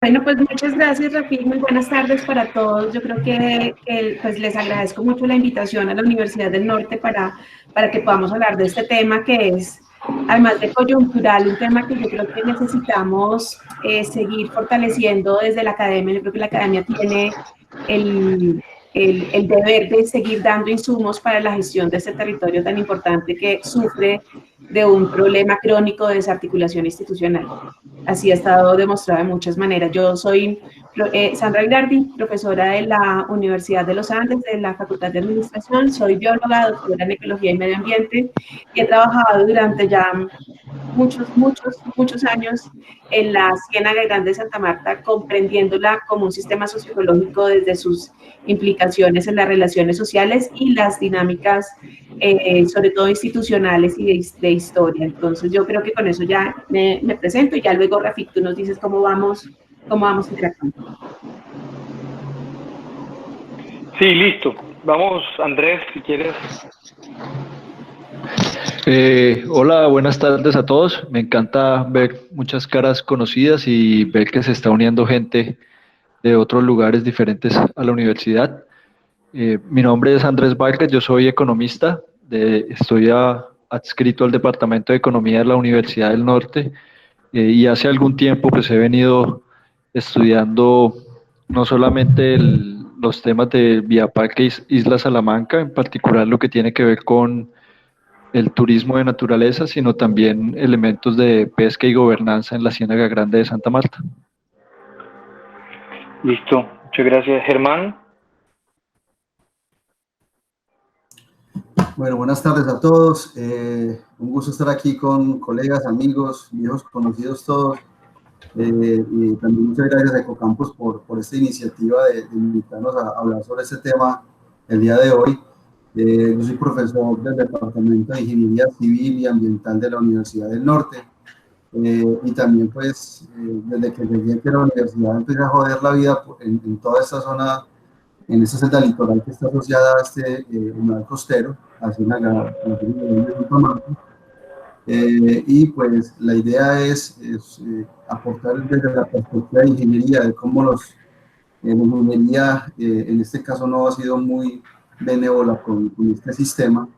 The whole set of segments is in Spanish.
Bueno, pues muchas gracias, Rafi. Muy buenas tardes para todos. Yo creo que pues les agradezco mucho la invitación a la Universidad del Norte para que podamos hablar de este tema que es, además de coyuntural, un tema que yo creo que necesitamos seguir fortaleciendo desde la academia. Yo creo que la academia tiene el, el deber de seguir dando insumos para la gestión de este territorio tan importante que sufre de un problema crónico de desarticulación institucional. Así ha estado demostrado de muchas maneras. Yo soy Sandra Ghilardi, profesora de la Universidad de los Andes, de la Facultad de Administración. Soy bióloga, doctora en Ecología y Medio Ambiente y he trabajado durante ya muchos años en la Ciénaga Grande de Santa Marta, comprendiéndola como un sistema socioecológico desde sus implicaciones en las relaciones sociales y las dinámicas, sobre todo institucionales y de historia. Entonces yo creo que con eso ya me presento y ya luego, Rafik, tú nos dices cómo vamos interactuando. Sí, listo. Vamos, Andrés, si quieres. Hola, buenas tardes a todos. Me encanta ver muchas caras conocidas y ver que se está uniendo gente de otros lugares diferentes a la universidad. Mi nombre es Andrés Vargas, yo soy economista, estoy adscrito al Departamento de Economía de la Universidad del Norte y hace algún tiempo pues he venido estudiando no solamente los temas de Vía Parque Isla Salamanca, en particular lo que tiene que ver con el turismo de naturaleza, sino también elementos de pesca y gobernanza en la Ciénaga Grande de Santa Marta. Listo, muchas gracias. Germán. Bueno, buenas tardes a todos. Un gusto estar aquí con colegas, amigos, viejos conocidos todos. Y también muchas gracias a Ecocampus por esta iniciativa de invitarnos a hablar sobre este tema el día de hoy. Yo soy profesor del Departamento de Ingeniería Civil y Ambiental de la Universidad del Norte. Y también, pues, desde que llegué aquí a la universidad empecé a joder la vida en toda esta zona, en esta celda litoral que está asociada a este humedal costero, así en la y pues la idea es aportar desde la perspectiva de ingeniería, de cómo la ingeniería en este caso no ha sido muy benévola con este sistema,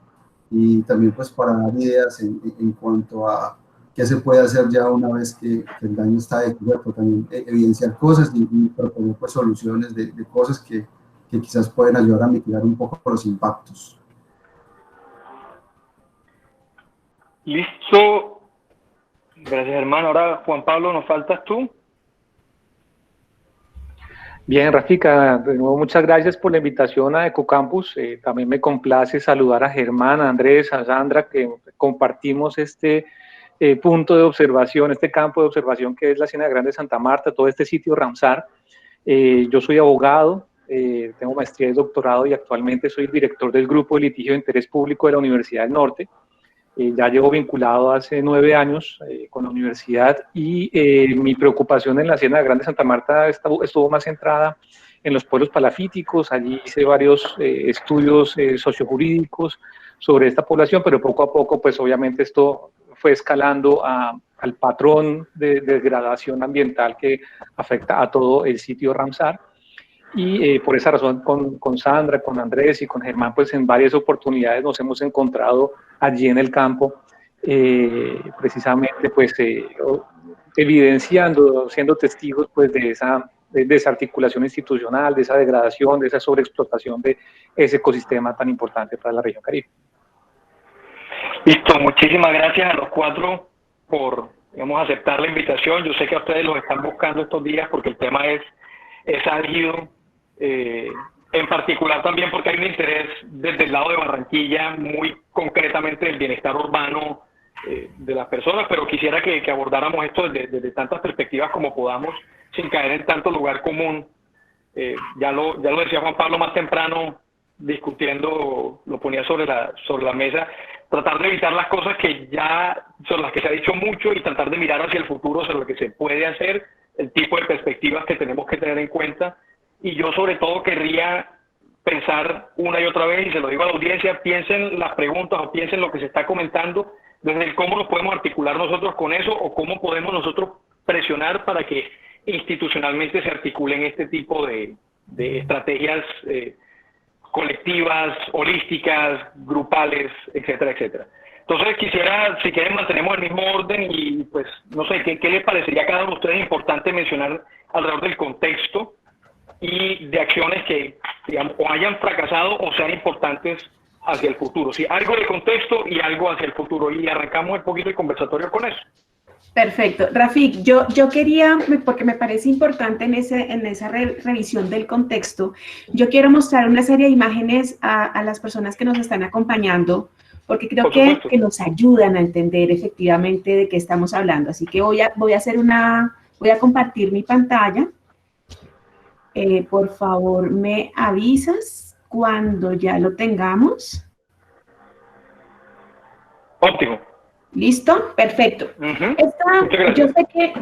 y también pues para dar ideas en cuanto a qué se puede hacer ya una vez que el daño está descubierto, también evidenciar cosas y proponer pues soluciones de cosas que quizás pueden ayudar a mitigar un poco los impactos. Listo. Gracias, hermano. Ahora, Juan Pablo, ¿nos faltas tú? Bien, Rafika, de nuevo muchas gracias por la invitación a Ecocampus. También me complace saludar a Germán, a Andrés, a Sandra, que compartimos este punto de observación, este campo de observación que es la Ciénaga Grande de Santa Marta, todo este sitio Ramsar. Yo soy abogado, tengo maestría y doctorado y actualmente soy director del Grupo de Litigio de Interés Público de la Universidad del Norte. Ya llevo vinculado hace 9 años con la universidad y mi preocupación en la Ciénaga Grande de Santa Marta estuvo más centrada en los pueblos palafíticos. Allí hice varios estudios sociojurídicos sobre esta población, pero poco a poco, pues obviamente esto fue escalando al patrón de degradación ambiental que afecta a todo el sitio Ramsar. Y por esa razón con Sandra, con Andrés y con Germán, pues en varias oportunidades nos hemos encontrado allí en el campo, precisamente pues evidenciando, siendo testigos pues de esa desarticulación institucional, de esa degradación, de esa sobreexplotación de ese ecosistema tan importante para la región Caribe. Listo, muchísimas gracias a los cuatro por, digamos, aceptar la invitación. Yo sé que a ustedes los están buscando estos días porque el tema es álgido. En particular también porque hay un interés desde el lado de Barranquilla muy concretamente del bienestar urbano de las personas, pero quisiera que abordáramos esto desde tantas perspectivas como podamos, sin caer en tanto lugar común. Ya lo decía Juan Pablo más temprano, discutiendo, lo ponía sobre la mesa, tratar de evitar las cosas que ya son las que se ha dicho mucho y tratar de mirar hacia el futuro sobre lo que se puede hacer, el tipo de perspectivas que tenemos que tener en cuenta. Y yo sobre todo querría pensar una y otra vez, y se lo digo a la audiencia, piensen las preguntas o piensen lo que se está comentando, desde el cómo nos podemos articular nosotros con eso o cómo podemos nosotros presionar para que institucionalmente se articulen este tipo de estrategias colectivas, holísticas, grupales, etcétera, etcétera. Entonces quisiera, si quieren, mantenemos el mismo orden y pues no sé, ¿qué les parecería a cada uno de ustedes importante mencionar alrededor del contexto y de acciones que, digamos, o hayan fracasado o sean importantes hacia el futuro? Sí, algo de contexto y algo hacia el futuro, y arrancamos un poquito el conversatorio con eso. Perfecto. Rafik, yo quería, porque me parece importante en esa revisión del contexto, yo quiero mostrar una serie de imágenes a las personas que nos están acompañando, porque creo que nos ayudan a entender efectivamente de qué estamos hablando. Así que voy a compartir mi pantalla. Por favor, me avisas cuando ya lo tengamos. Óptimo. ¿Listo? Perfecto.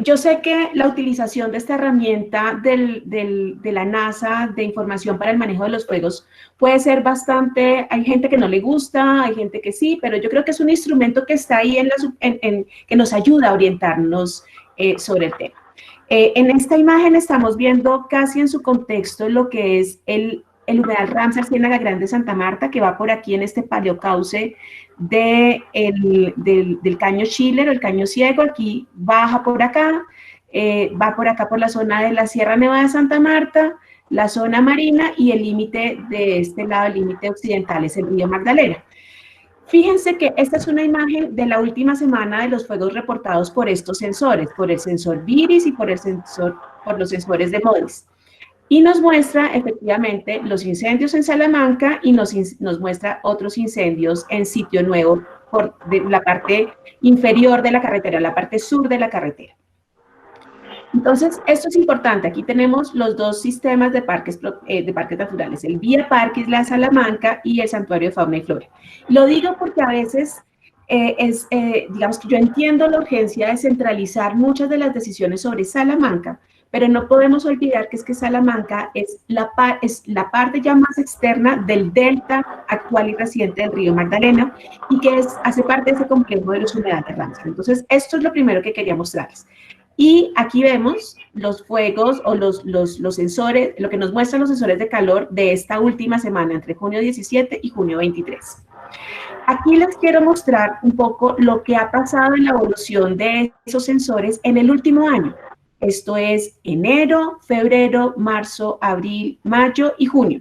Yo sé que la utilización de esta herramienta de la NASA de información para el manejo de los fuegos puede ser bastante, hay gente que no le gusta, hay gente que sí, pero yo creo que es un instrumento que está ahí que nos ayuda a orientarnos sobre el tema. En esta imagen estamos viendo casi en su contexto lo que es el humedal Ramsar Ciénaga Grande Santa Marta, que va por aquí en este paleocauce del caño Schiller, el caño Ciego. Aquí baja por acá, va por acá por la zona de la Sierra Nevada de Santa Marta, la zona marina, y el límite de este lado, el límite occidental, es el río Magdalena. Fíjense que esta es una imagen de la última semana de los fuegos reportados por estos sensores, por el sensor VIRIS y por los sensores de MODIS. Y nos muestra efectivamente los incendios en Salamanca y nos muestra otros incendios en Sitio Nuevo, por la parte inferior de la carretera, la parte sur de la carretera. Entonces, esto es importante. Aquí tenemos los dos sistemas de parques naturales, el Vía Parque Isla Salamanca y el Santuario de Fauna y Flora. Lo digo porque a veces, digamos que yo entiendo la urgencia de centralizar muchas de las decisiones sobre Salamanca, pero no podemos olvidar que Salamanca es la parte ya más externa del delta actual y reciente del río Magdalena y que hace parte de ese complejo de los humedales Ramsar. Entonces, esto es lo primero que quería mostrarles. Y aquí vemos los fuegos o los sensores, lo que nos muestran los sensores de calor de esta última semana, entre junio 17 y junio 23. Aquí les quiero mostrar un poco lo que ha pasado en la evolución de esos sensores en el último año. Esto es enero, febrero, marzo, abril, mayo y junio.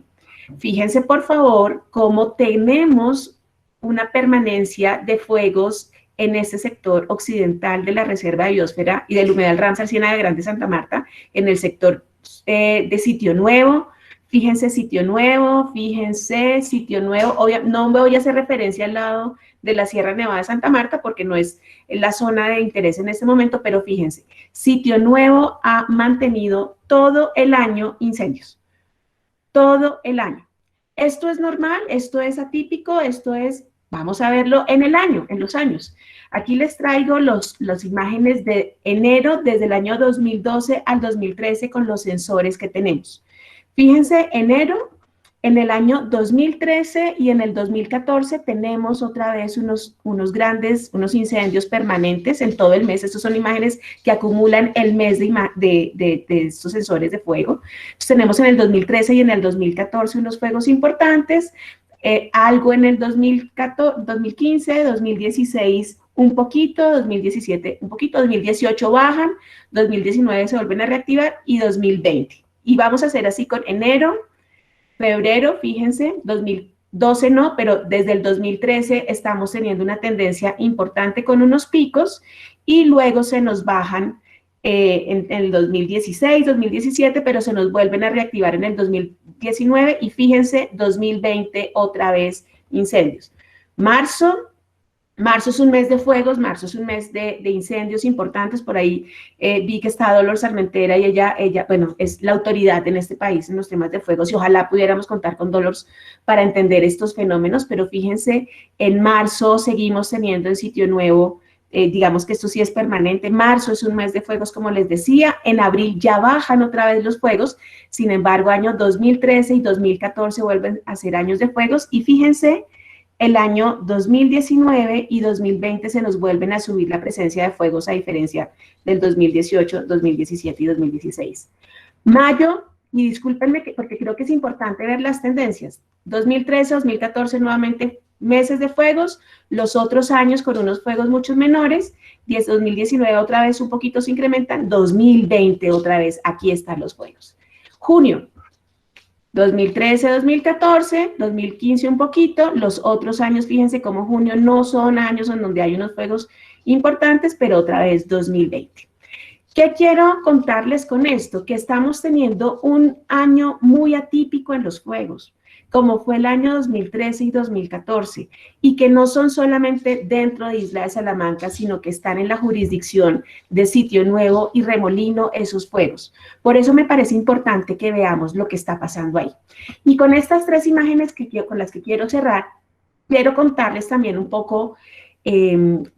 Fíjense, por favor, cómo tenemos una permanencia de fuegos en este sector occidental de la Reserva de Biosfera y del humedal Ramsar Ciénaga Grande Santa Marta, en el sector de Sitio Nuevo. Fíjense Sitio Nuevo, no me voy a hacer referencia al lado de la Sierra Nevada de Santa Marta porque no es la zona de interés en este momento, pero fíjense, Sitio Nuevo ha mantenido todo el año incendios, todo el año. ¿Esto es normal? ¿Esto es atípico? Vamos a verlo en los años. Aquí les traigo las imágenes de enero desde el año 2012 al 2013 con los sensores que tenemos. Fíjense, enero, en el año 2013 y en el 2014 tenemos otra vez unos incendios permanentes en todo el mes. Estas son imágenes que acumulan el mes de estos sensores de fuego. Entonces, tenemos en el 2013 y en el 2014 unos fuegos importantes, algo en el 2015, 2016 un poquito, 2017 un poquito, 2018 bajan, 2019 se vuelven a reactivar y 2020. Y vamos a hacer así con enero, febrero, fíjense, 2012 no, pero desde el 2013 estamos teniendo una tendencia importante con unos picos y luego se nos bajan en el 2016, 2017, pero se nos vuelven a reactivar en el 2019 y fíjense, 2020 otra vez incendios. Marzo es un mes de fuegos, marzo es un mes de incendios importantes. Por ahí vi que está Dolores Armentera y ella, bueno, es la autoridad en este país en los temas de fuegos y ojalá pudiéramos contar con Dolores para entender estos fenómenos, pero fíjense, en marzo seguimos teniendo en Sitio Nuevo, digamos que esto sí es permanente. Marzo es un mes de fuegos, como les decía, en abril ya bajan otra vez los fuegos, sin embargo, años 2013 y 2014 vuelven a ser años de fuegos y fíjense, el año 2019 y 2020 se nos vuelven a subir la presencia de fuegos a diferencia del 2018, 2017 y 2016. Mayo, y discúlpenme porque creo que es importante ver las tendencias, 2013, 2014 nuevamente meses de fuegos, los otros años con unos fuegos mucho menores, 2019 otra vez un poquito se incrementan, 2020 otra vez, aquí están los fuegos. Junio, 2013, 2014, 2015 un poquito, los otros años, fíjense cómo junio no son años en donde hay unos fuegos importantes, pero otra vez 2020. ¿Qué quiero contarles con esto? Que estamos teniendo un año muy atípico en los fuegos, como fue el año 2013 y 2014, y que no son solamente dentro de Isla de Salamanca, sino que están en la jurisdicción de Sitio Nuevo y Remolino esos fuegos. Por eso me parece importante que veamos lo que está pasando ahí. Y con estas tres imágenes con las que quiero cerrar, quiero contarles también un poco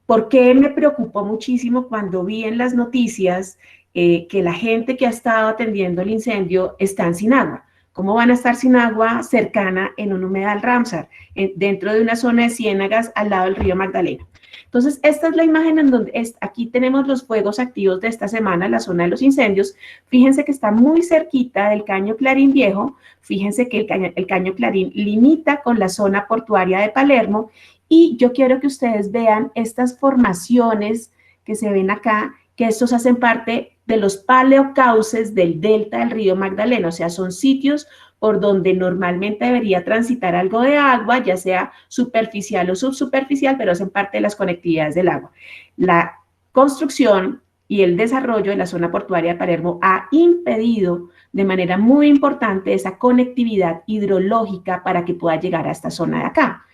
por qué me preocupó muchísimo cuando vi en las noticias que la gente que ha estado atendiendo el incendio están sin agua. ¿Cómo van a estar sin agua cercana en un humedal Ramsar, dentro de una zona de ciénagas al lado del río Magdalena? Entonces, esta es la imagen en donde aquí tenemos los fuegos activos de esta semana, la zona de los incendios. Fíjense que está muy cerquita del Caño Clarín Viejo. Fíjense que el Caño Clarín limita con la zona portuaria de Palermo. Y yo quiero que ustedes vean estas formaciones que se ven acá, que estos hacen parte de los paleocauces del delta del río Magdalena, o sea, son sitios por donde normalmente debería transitar algo de agua, ya sea superficial o subsuperficial, pero hacen parte de las conectividades del agua. La construcción y el desarrollo de la zona portuaria de Palermo ha impedido de manera muy importante esa conectividad hidrológica para que pueda llegar a esta zona de acá.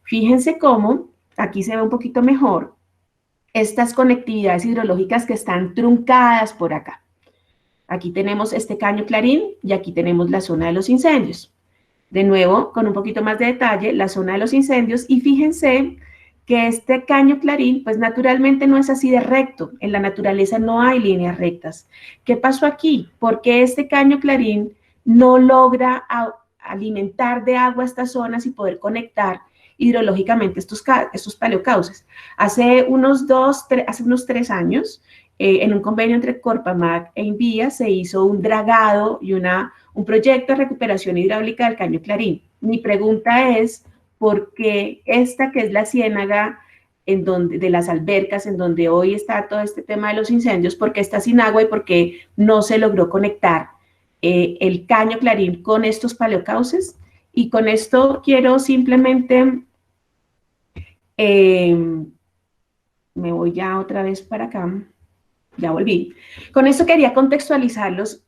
Fíjense cómo, aquí se ve un poquito mejor, estas conectividades hidrológicas que están truncadas por acá. Aquí tenemos este Caño Clarín y aquí tenemos la zona de los incendios. De nuevo, con un poquito más de detalle, la zona de los incendios, y fíjense que este Caño Clarín, pues naturalmente no es así de recto. En la naturaleza no hay líneas rectas. ¿Qué pasó aquí? Porque este Caño Clarín no logra alimentar de agua estas zonas y poder conectar hidrológicamente estos paleocauces. Hace unos 3 años, en un convenio entre Corpamag e Invía, se hizo un dragado y un proyecto de recuperación hidráulica del Caño Clarín. Mi pregunta es, ¿por qué esta que es la ciénaga de las albercas, en donde hoy está todo este tema de los incendios, por qué está sin agua y por qué no se logró conectar el Caño Clarín con estos paleocauces? Y con esto quiero simplemente, me voy ya otra vez para acá, ya volví. Con esto quería contextualizarlos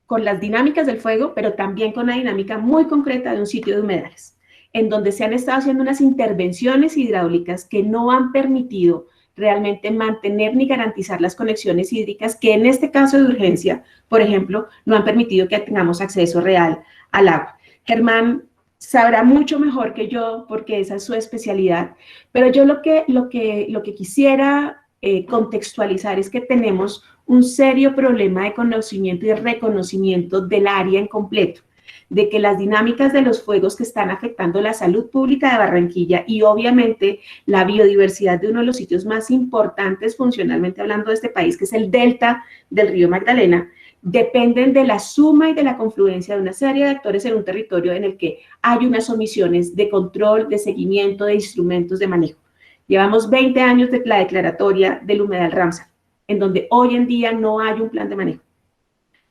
con las dinámicas del fuego, pero también con una dinámica muy concreta de un sitio de humedales, en donde se han estado haciendo unas intervenciones hidráulicas que no han permitido realmente mantener ni garantizar las conexiones hídricas, que en este caso de urgencia, por ejemplo, no han permitido que tengamos acceso real al agua. Germán sabrá mucho mejor que yo, porque esa es su especialidad, pero yo lo que quisiera contextualizar es que tenemos un serio problema de conocimiento y de reconocimiento del área en completo, de que las dinámicas de los fuegos que están afectando la salud pública de Barranquilla y obviamente la biodiversidad de uno de los sitios más importantes funcionalmente hablando de este país, que es el delta del río Magdalena, dependen de la suma y de la confluencia de una serie de actores en un territorio en el que hay unas omisiones de control, de seguimiento, de instrumentos de manejo. Llevamos 20 años de la declaratoria del humedal Ramsar, en donde hoy en día no hay un plan de manejo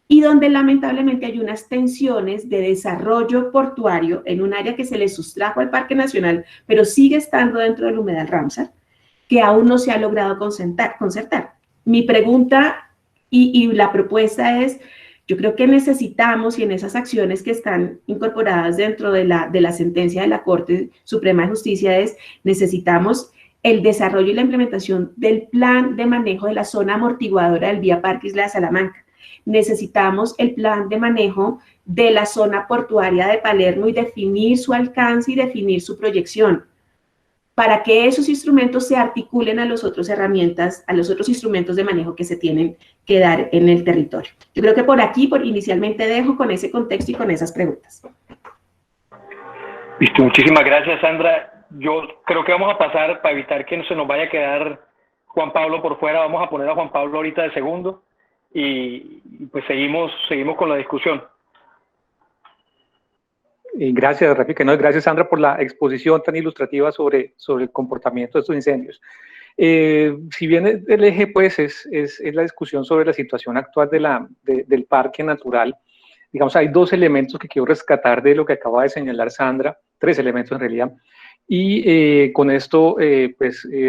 y donde lamentablemente hay unas tensiones de desarrollo portuario en un área que se le sustrajo al Parque Nacional, pero sigue estando dentro del humedal Ramsar, que aún no se ha logrado concertar. Mi pregunta y la propuesta es, yo creo que necesitamos, y en esas acciones que están incorporadas dentro de la sentencia de la Corte Suprema de Justicia, necesitamos el desarrollo y la implementación del plan de manejo de la zona amortiguadora del Vía Parque Isla de Salamanca. Necesitamos el plan de manejo de la zona portuaria de Palermo y definir su alcance y definir su proyección, para que esos instrumentos se articulen a los otros instrumentos de manejo que se tienen que dar en el territorio. Yo creo que por aquí, inicialmente dejo con ese contexto y con esas preguntas. Listo, muchísimas gracias, Sandra. yo creo que vamos a pasar, para evitar que no se nos vaya a quedar Juan Pablo por fuera, vamos a poner a Juan Pablo ahorita de segundo y pues seguimos con la discusión. Y gracias, Rafika. No, gracias, Sandra, por la exposición tan ilustrativa sobre el comportamiento de estos incendios. Si bien el eje pues, es la discusión sobre la situación actual del parque natural, digamos, hay dos elementos que quiero rescatar de lo que acaba de señalar Sandra, tres elementos en realidad, y con esto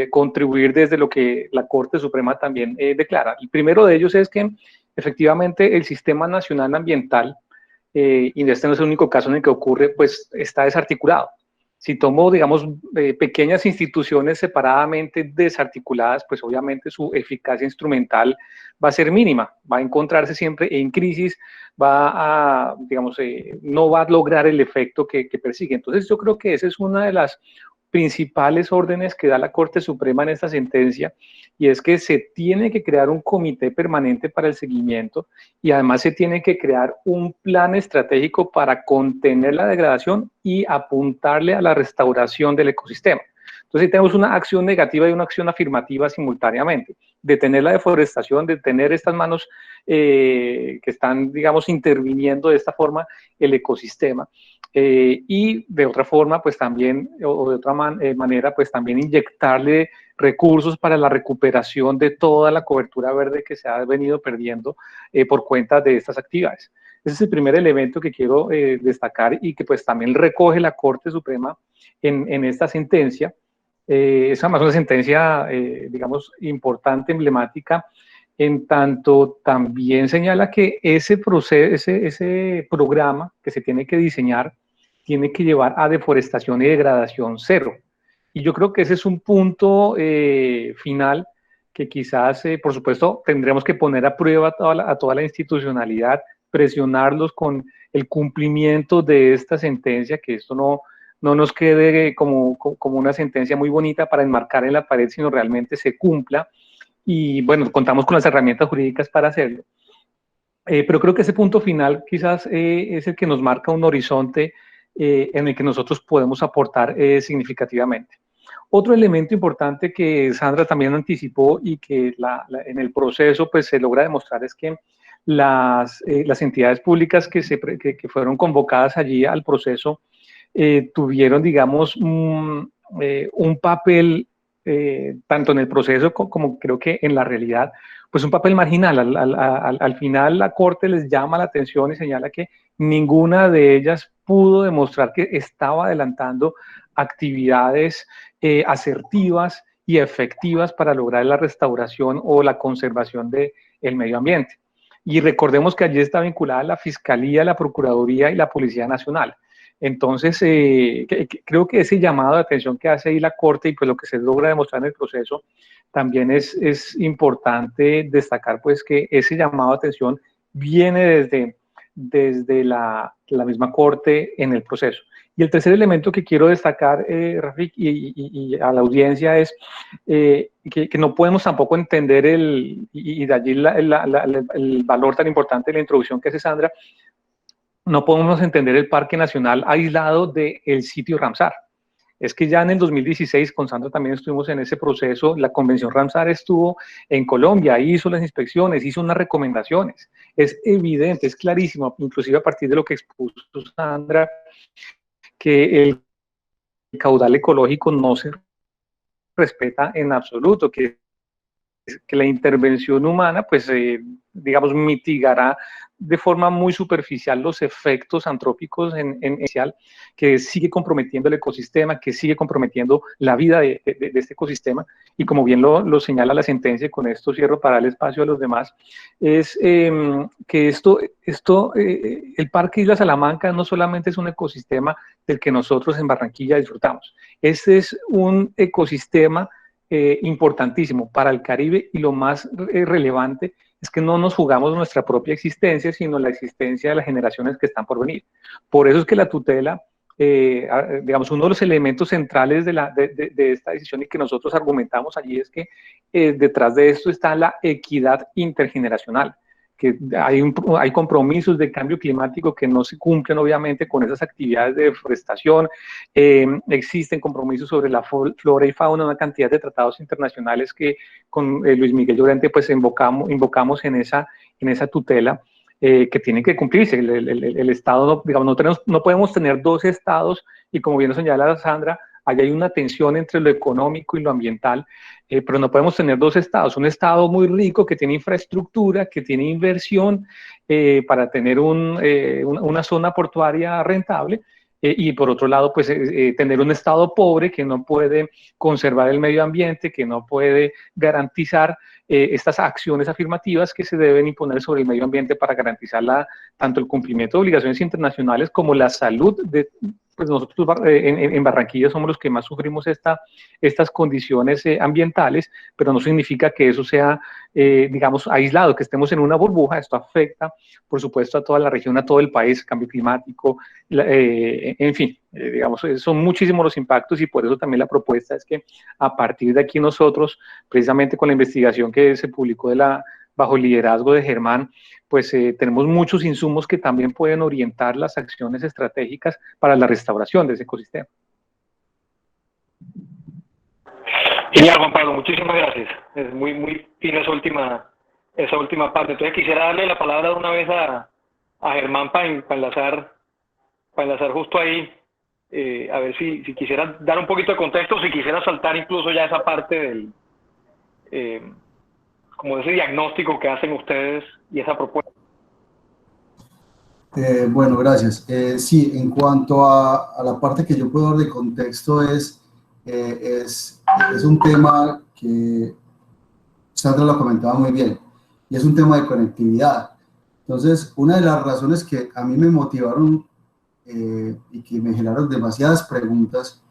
contribuir desde lo que la Corte Suprema también declara. El primero de ellos es que efectivamente el Sistema Nacional Ambiental, y este no es el único caso en el que ocurre, pues está desarticulado. Si tomo, digamos, pequeñas instituciones separadamente desarticuladas, pues obviamente su eficacia instrumental va a ser mínima, va a encontrarse siempre en crisis, va a, digamos, no va a lograr el efecto que persigue. Entonces yo creo que esa es una de las principales órdenes que da la Corte Suprema en esta sentencia, y es que se tiene que crear un comité permanente para el seguimiento y además se tiene que crear un plan estratégico para contener la degradación y apuntarle a la restauración del ecosistema. Entonces tenemos una acción negativa y una acción afirmativa simultáneamente. Detener la deforestación, detener estas manos que están, digamos, interviniendo de esta forma el ecosistema. Y de otra forma, pues también, o de otra manera, pues también inyectarle recursos para la recuperación de toda la cobertura verde que se ha venido perdiendo por cuenta de estas actividades. Ese es el primer elemento que quiero destacar y que pues también recoge la Corte Suprema en esta sentencia. Es además una sentencia, digamos, importante, emblemática, en tanto también señala que ese programa que se tiene que diseñar tiene que llevar a deforestación y degradación cero. Y yo creo que ese es un punto final que quizás, por supuesto, tendremos que poner a prueba a toda la institucionalidad, presionarlos con el cumplimiento de esta sentencia, que esto no nos quede como una sentencia muy bonita para enmarcar en la pared, sino realmente se cumpla. Y bueno, contamos con las herramientas jurídicas para hacerlo. Pero creo que ese punto final quizás es el que nos marca un horizonte en el que nosotros podemos aportar significativamente. Otro elemento importante que Sandra también anticipó y que en el proceso pues, se logra demostrar es que las entidades públicas que fueron convocadas allí al proceso tuvieron, digamos, un papel, tanto en el proceso como creo que en la realidad, pues un papel marginal. Al final la Corte les llama la atención y señala que ninguna de ellas pudo demostrar que estaba adelantando actividades asertivas y efectivas para lograr la restauración o la conservación del medio ambiente. Y recordemos que allí está vinculada la Fiscalía, la Procuraduría y la Policía Nacional. Entonces, creo que ese llamado de atención que hace ahí la Corte y pues lo que se logra demostrar en el proceso, también es importante destacar pues que ese llamado de atención viene desde la misma Corte en el proceso. Y el tercer elemento que quiero destacar, Rafik, y a la audiencia es que no podemos tampoco entender y de allí el valor tan importante de la introducción que hace Sandra, no podemos entender el Parque Nacional aislado del sitio Ramsar. Es que ya en el 2016, con Sandra también estuvimos en ese proceso, la Convención Ramsar estuvo en Colombia, hizo las inspecciones, hizo unas recomendaciones. Es evidente, es clarísimo, inclusive a partir de lo que expuso Sandra, que el caudal ecológico no se respeta en absoluto, que la intervención humana, pues, digamos, mitigará de forma muy superficial los efectos antrópicos que sigue comprometiendo el ecosistema, que sigue comprometiendo la vida de este ecosistema, y como bien lo señala la sentencia, y con esto cierro para darle espacio a los demás, es que el Parque Isla Salamanca no solamente es un ecosistema del que nosotros en Barranquilla disfrutamos, este es un ecosistema importantísimo para el Caribe, y lo más relevante es que no nos jugamos nuestra propia existencia, sino la existencia de las generaciones que están por venir. Por eso es que la tutela, digamos, uno de los elementos centrales de esta decisión y que nosotros argumentamos allí es que detrás de esto está la equidad intergeneracional. que hay compromisos de cambio climático que no se cumplen obviamente con esas actividades de deforestación, existen compromisos sobre la flora y fauna, una cantidad de tratados internacionales que con Luis Miguel Llorente pues invocamos en esa tutela, que tienen que cumplirse. El Estado, digamos, no podemos tener dos estados, y como bien lo señala Sandra, allá hay una tensión entre lo económico y lo ambiental, pero no podemos tener dos estados. Un estado muy rico que tiene infraestructura, que tiene inversión para tener una zona portuaria rentable, y por otro lado, pues tener un estado pobre que no puede conservar el medio ambiente, que no puede garantizar estas acciones afirmativas que se deben imponer sobre el medio ambiente para garantizar tanto el cumplimiento de obligaciones internacionales como la salud de... Pues nosotros en Barranquilla somos los que más sufrimos estas condiciones ambientales, pero no significa que eso sea, digamos, aislado, que estemos en una burbuja. Esto afecta, por supuesto, a toda la región, a todo el país, cambio climático, en fin, digamos, son muchísimos los impactos, y por eso también la propuesta es que a partir de aquí nosotros, precisamente con la investigación que se publicó bajo el liderazgo de Germán, pues tenemos muchos insumos que también pueden orientar las acciones estratégicas para la restauración de ese ecosistema. Genial, Juan Pablo, muchísimas gracias. Es muy fina esa última parte. Entonces quisiera darle la palabra de una vez a Germán para enlazar justo ahí, a ver si quisiera dar un poquito de contexto, si quisiera saltar incluso ya esa parte del... como ese diagnóstico que hacen ustedes y esa propuesta. Bueno, gracias. Sí, en cuanto a la parte que yo puedo dar de contexto es un tema que Sandra lo comentaba muy bien, y es un tema de conectividad. Entonces, una de las razones que a mí me motivaron y que me generaron demasiadas preguntas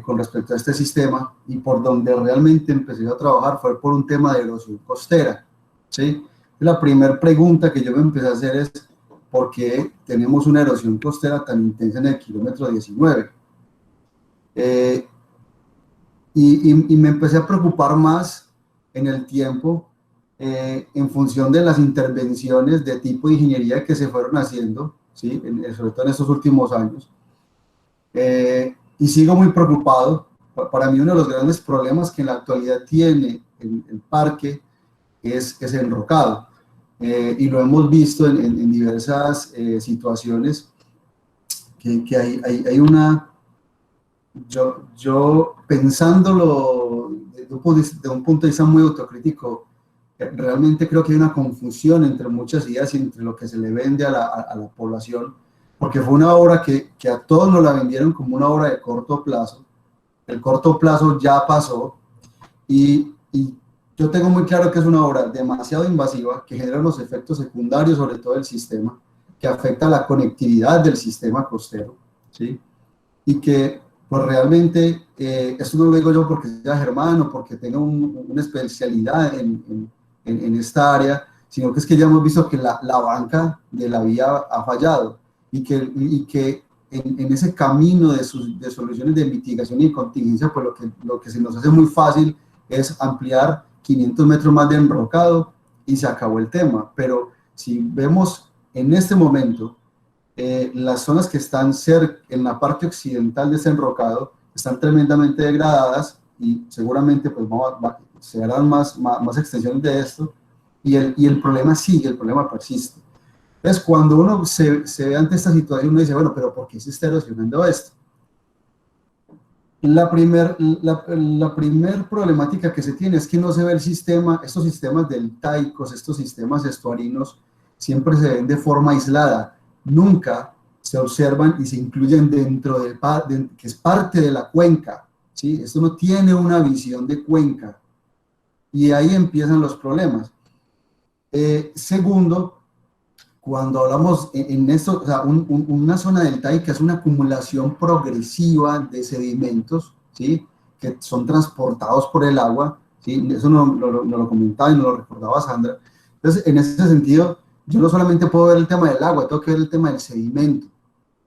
con respecto a este sistema, y por donde realmente empecé a trabajar, fue por un tema de erosión costera, ¿sí? La primera pregunta que yo me empecé a hacer es ¿por qué tenemos una erosión costera tan intensa en el kilómetro 19? Y me empecé a preocupar más en el tiempo en función de las intervenciones de tipo de ingeniería que se fueron haciendo, ¿sí? Sobre todo en estos últimos años. Y sigo muy preocupado. Para mí uno de los grandes problemas que en la actualidad tiene el parque es enrocado. Y lo hemos visto en diversas situaciones que hay una... Yo pensándolo de un punto de vista muy autocrítico, realmente creo que hay una confusión entre muchas ideas y entre lo que se le vende a la población, porque fue una obra que a todos nos la vendieron como una obra de corto plazo. El corto plazo ya pasó, y yo tengo muy claro que es una obra demasiado invasiva, que genera unos efectos secundarios sobre todo el sistema, que afecta la conectividad del sistema costero, ¿sí? Y que pues realmente, esto no lo digo yo porque sea Germán o porque tenga una especialidad en esta área, sino que es que ya hemos visto que la banca de la vía ha fallado, y que en ese camino de soluciones de mitigación y contingencia, pues lo que se nos hace muy fácil es ampliar 500 metros más de enrocado y se acabó el tema. Pero si vemos en este momento, las zonas que están en la parte occidental de ese enrocado están tremendamente degradadas, y seguramente pues se harán más extensiones de esto, y el problema sigue, el problema persiste. Entonces, cuando uno se ve ante esta situación, uno dice, bueno, pero ¿por qué se está erosionando esto? La primer problemática que se tiene es que no se ve el sistema, estos sistemas deltaicos, estos sistemas estuarinos, siempre se ven de forma aislada, nunca se observan y se incluyen dentro que es parte de la cuenca, ¿sí? Esto no tiene una visión de cuenca, y ahí empiezan los problemas. Segundo, cuando hablamos en esto, o sea, una zona deltaica es una acumulación progresiva de sedimentos, ¿sí? Que son transportados por el agua, ¿sí? Eso nos lo comentaba y nos lo recordaba Sandra. Entonces, en ese sentido, yo no solamente puedo ver el tema del agua, tengo que ver el tema del sedimento.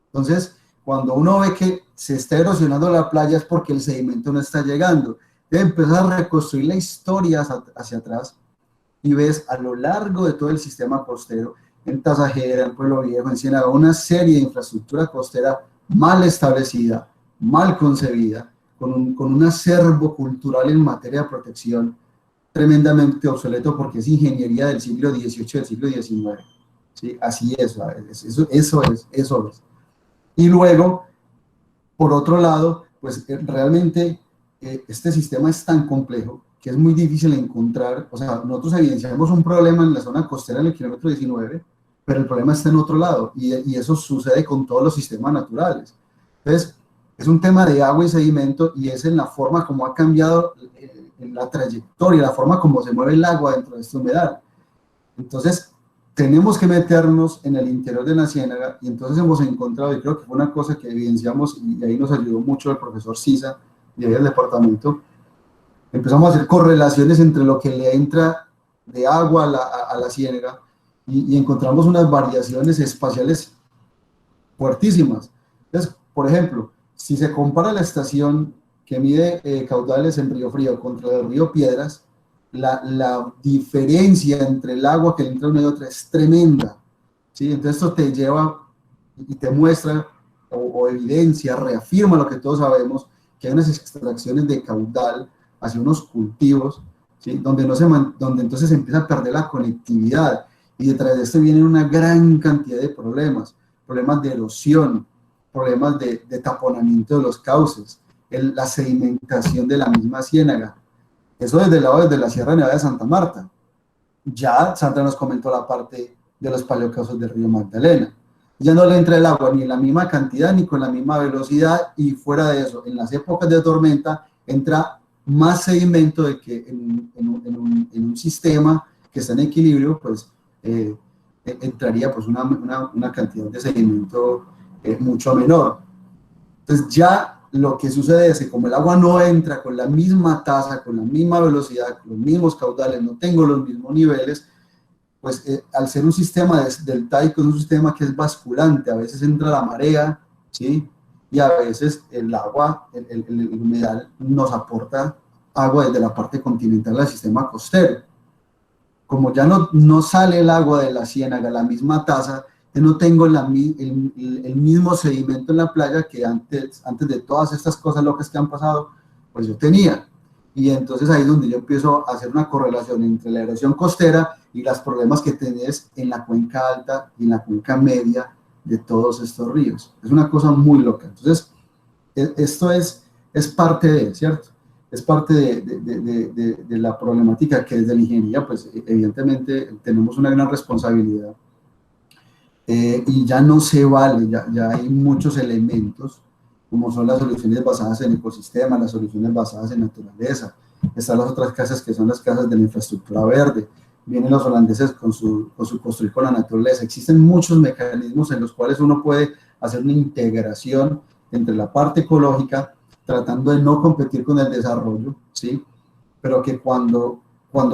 Entonces, cuando uno ve que se está erosionando la playa es porque el sedimento no está llegando. Debe empezar a reconstruir la historia hacia atrás, y ves a lo largo de todo el sistema costero, en Tasajera, en Pueblo Viejo, en Ciénaga, una serie de infraestructura costera mal establecida, mal concebida, con un acervo cultural en materia de protección tremendamente obsoleto porque es ingeniería del siglo XVIII, del siglo XIX. ¿Sí? Así es, eso es. Y luego, por otro lado, pues realmente este sistema es tan complejo que es muy difícil encontrar, o sea, nosotros evidenciamos un problema en la zona costera en el kilómetro 19, pero el problema está en otro lado, y eso sucede con todos los sistemas naturales. Entonces, es un tema de agua y sedimento, y es en la forma como ha cambiado en la trayectoria, la forma como se mueve el agua dentro de este humedal. Entonces, tenemos que meternos en el interior de la ciénaga, y entonces hemos encontrado, y creo que fue una cosa que evidenciamos, y ahí nos ayudó mucho el profesor Sisa, de ahí del departamento, empezamos a hacer correlaciones entre lo que le entra de agua a la ciénaga, y encontramos unas variaciones espaciales fuertísimas. Entonces, por ejemplo, si se compara la estación que mide caudales en Río Frío contra el río Piedras, la diferencia entre el agua que entra una y otra es tremenda, ¿sí? Entonces esto te lleva y te muestra o evidencia, reafirma lo que todos sabemos, que hay unas extracciones de caudal hacia unos cultivos, ¿sí? donde entonces se empieza a perder la conectividad, y detrás de esto vienen una gran cantidad de problemas de erosión, problemas de taponamiento de los cauces, la sedimentación de la misma ciénaga. Eso desde el lado de la Sierra Nevada de Santa Marta. Ya Sandra nos comentó la parte de los paleocausos del río Magdalena. Ya no le entra el agua ni en la misma cantidad ni con la misma velocidad, y fuera de eso, en las épocas de tormenta entra más sedimento de que en un sistema que está en equilibrio, pues entraría pues una cantidad de sedimento mucho menor. Entonces ya lo que sucede es que como el agua no entra con la misma tasa, con la misma velocidad, con los mismos caudales, no tengo los mismos niveles, pues al ser un sistema deltaico, es un sistema que es basculante, a veces entra la marea, ¿sí? Y a veces el agua, el humedal nos aporta agua desde la parte continental del sistema costero. Como ya no sale el agua de la ciénaga a la misma tasa, yo no tengo el mismo sedimento en la playa que antes de todas estas cosas locas que han pasado, pues yo tenía. Y entonces ahí es donde yo empiezo a hacer una correlación entre la erosión costera y los problemas que tenés en la cuenca alta y en la cuenca media de todos estos ríos. Es una cosa muy loca. Entonces, esto es parte de, ¿cierto? Es parte de la problemática que desde la ingeniería, pues evidentemente tenemos una gran responsabilidad. Y ya no se vale, ya hay muchos elementos, como son las soluciones basadas en ecosistemas, las soluciones basadas en naturaleza. Están las otras casas que son las casas de la infraestructura verde. Vienen los holandeses con su construir con la naturaleza. Existen muchos mecanismos en los cuales uno puede hacer una integración entre la parte ecológica, tratando de no competir con el desarrollo, ¿sí? Pero que cuando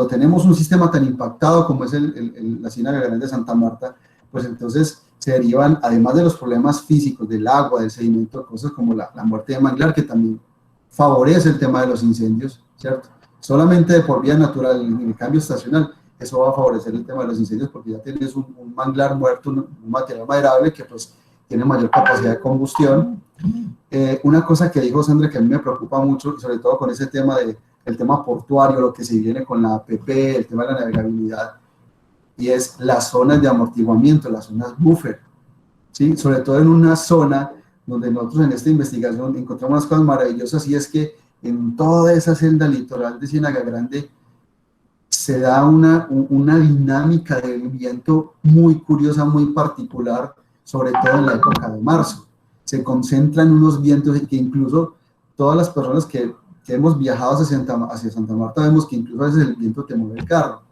tenemos un sistema tan impactado como es la Ciénaga Grande de Santa Marta, pues entonces se derivan, además de los problemas físicos del agua, del sedimento, cosas como la muerte de manglar, que también favorece el tema de los incendios, ¿cierto? Solamente de por vía natural, en el cambio estacional, eso va a favorecer el tema de los incendios, porque ya tienes un manglar muerto, un material maderable que pues tiene mayor capacidad de combustión. Una cosa que dijo Sandra que a mí me preocupa mucho, sobre todo con ese tema el tema portuario, lo que se viene con la APP, el tema de la navegabilidad, y es las zonas de amortiguamiento, las zonas buffer, ¿sí? Sobre todo en una zona donde nosotros en esta investigación encontramos unas cosas maravillosas, y es que en toda esa celda litoral de Ciénaga Grande se da una dinámica del viento muy curiosa, muy particular, sobre todo en la época de marzo. Se concentran unos vientos que incluso todas las personas que hemos viajado hacia Santa Marta vemos que incluso a veces el viento te mueve el carro.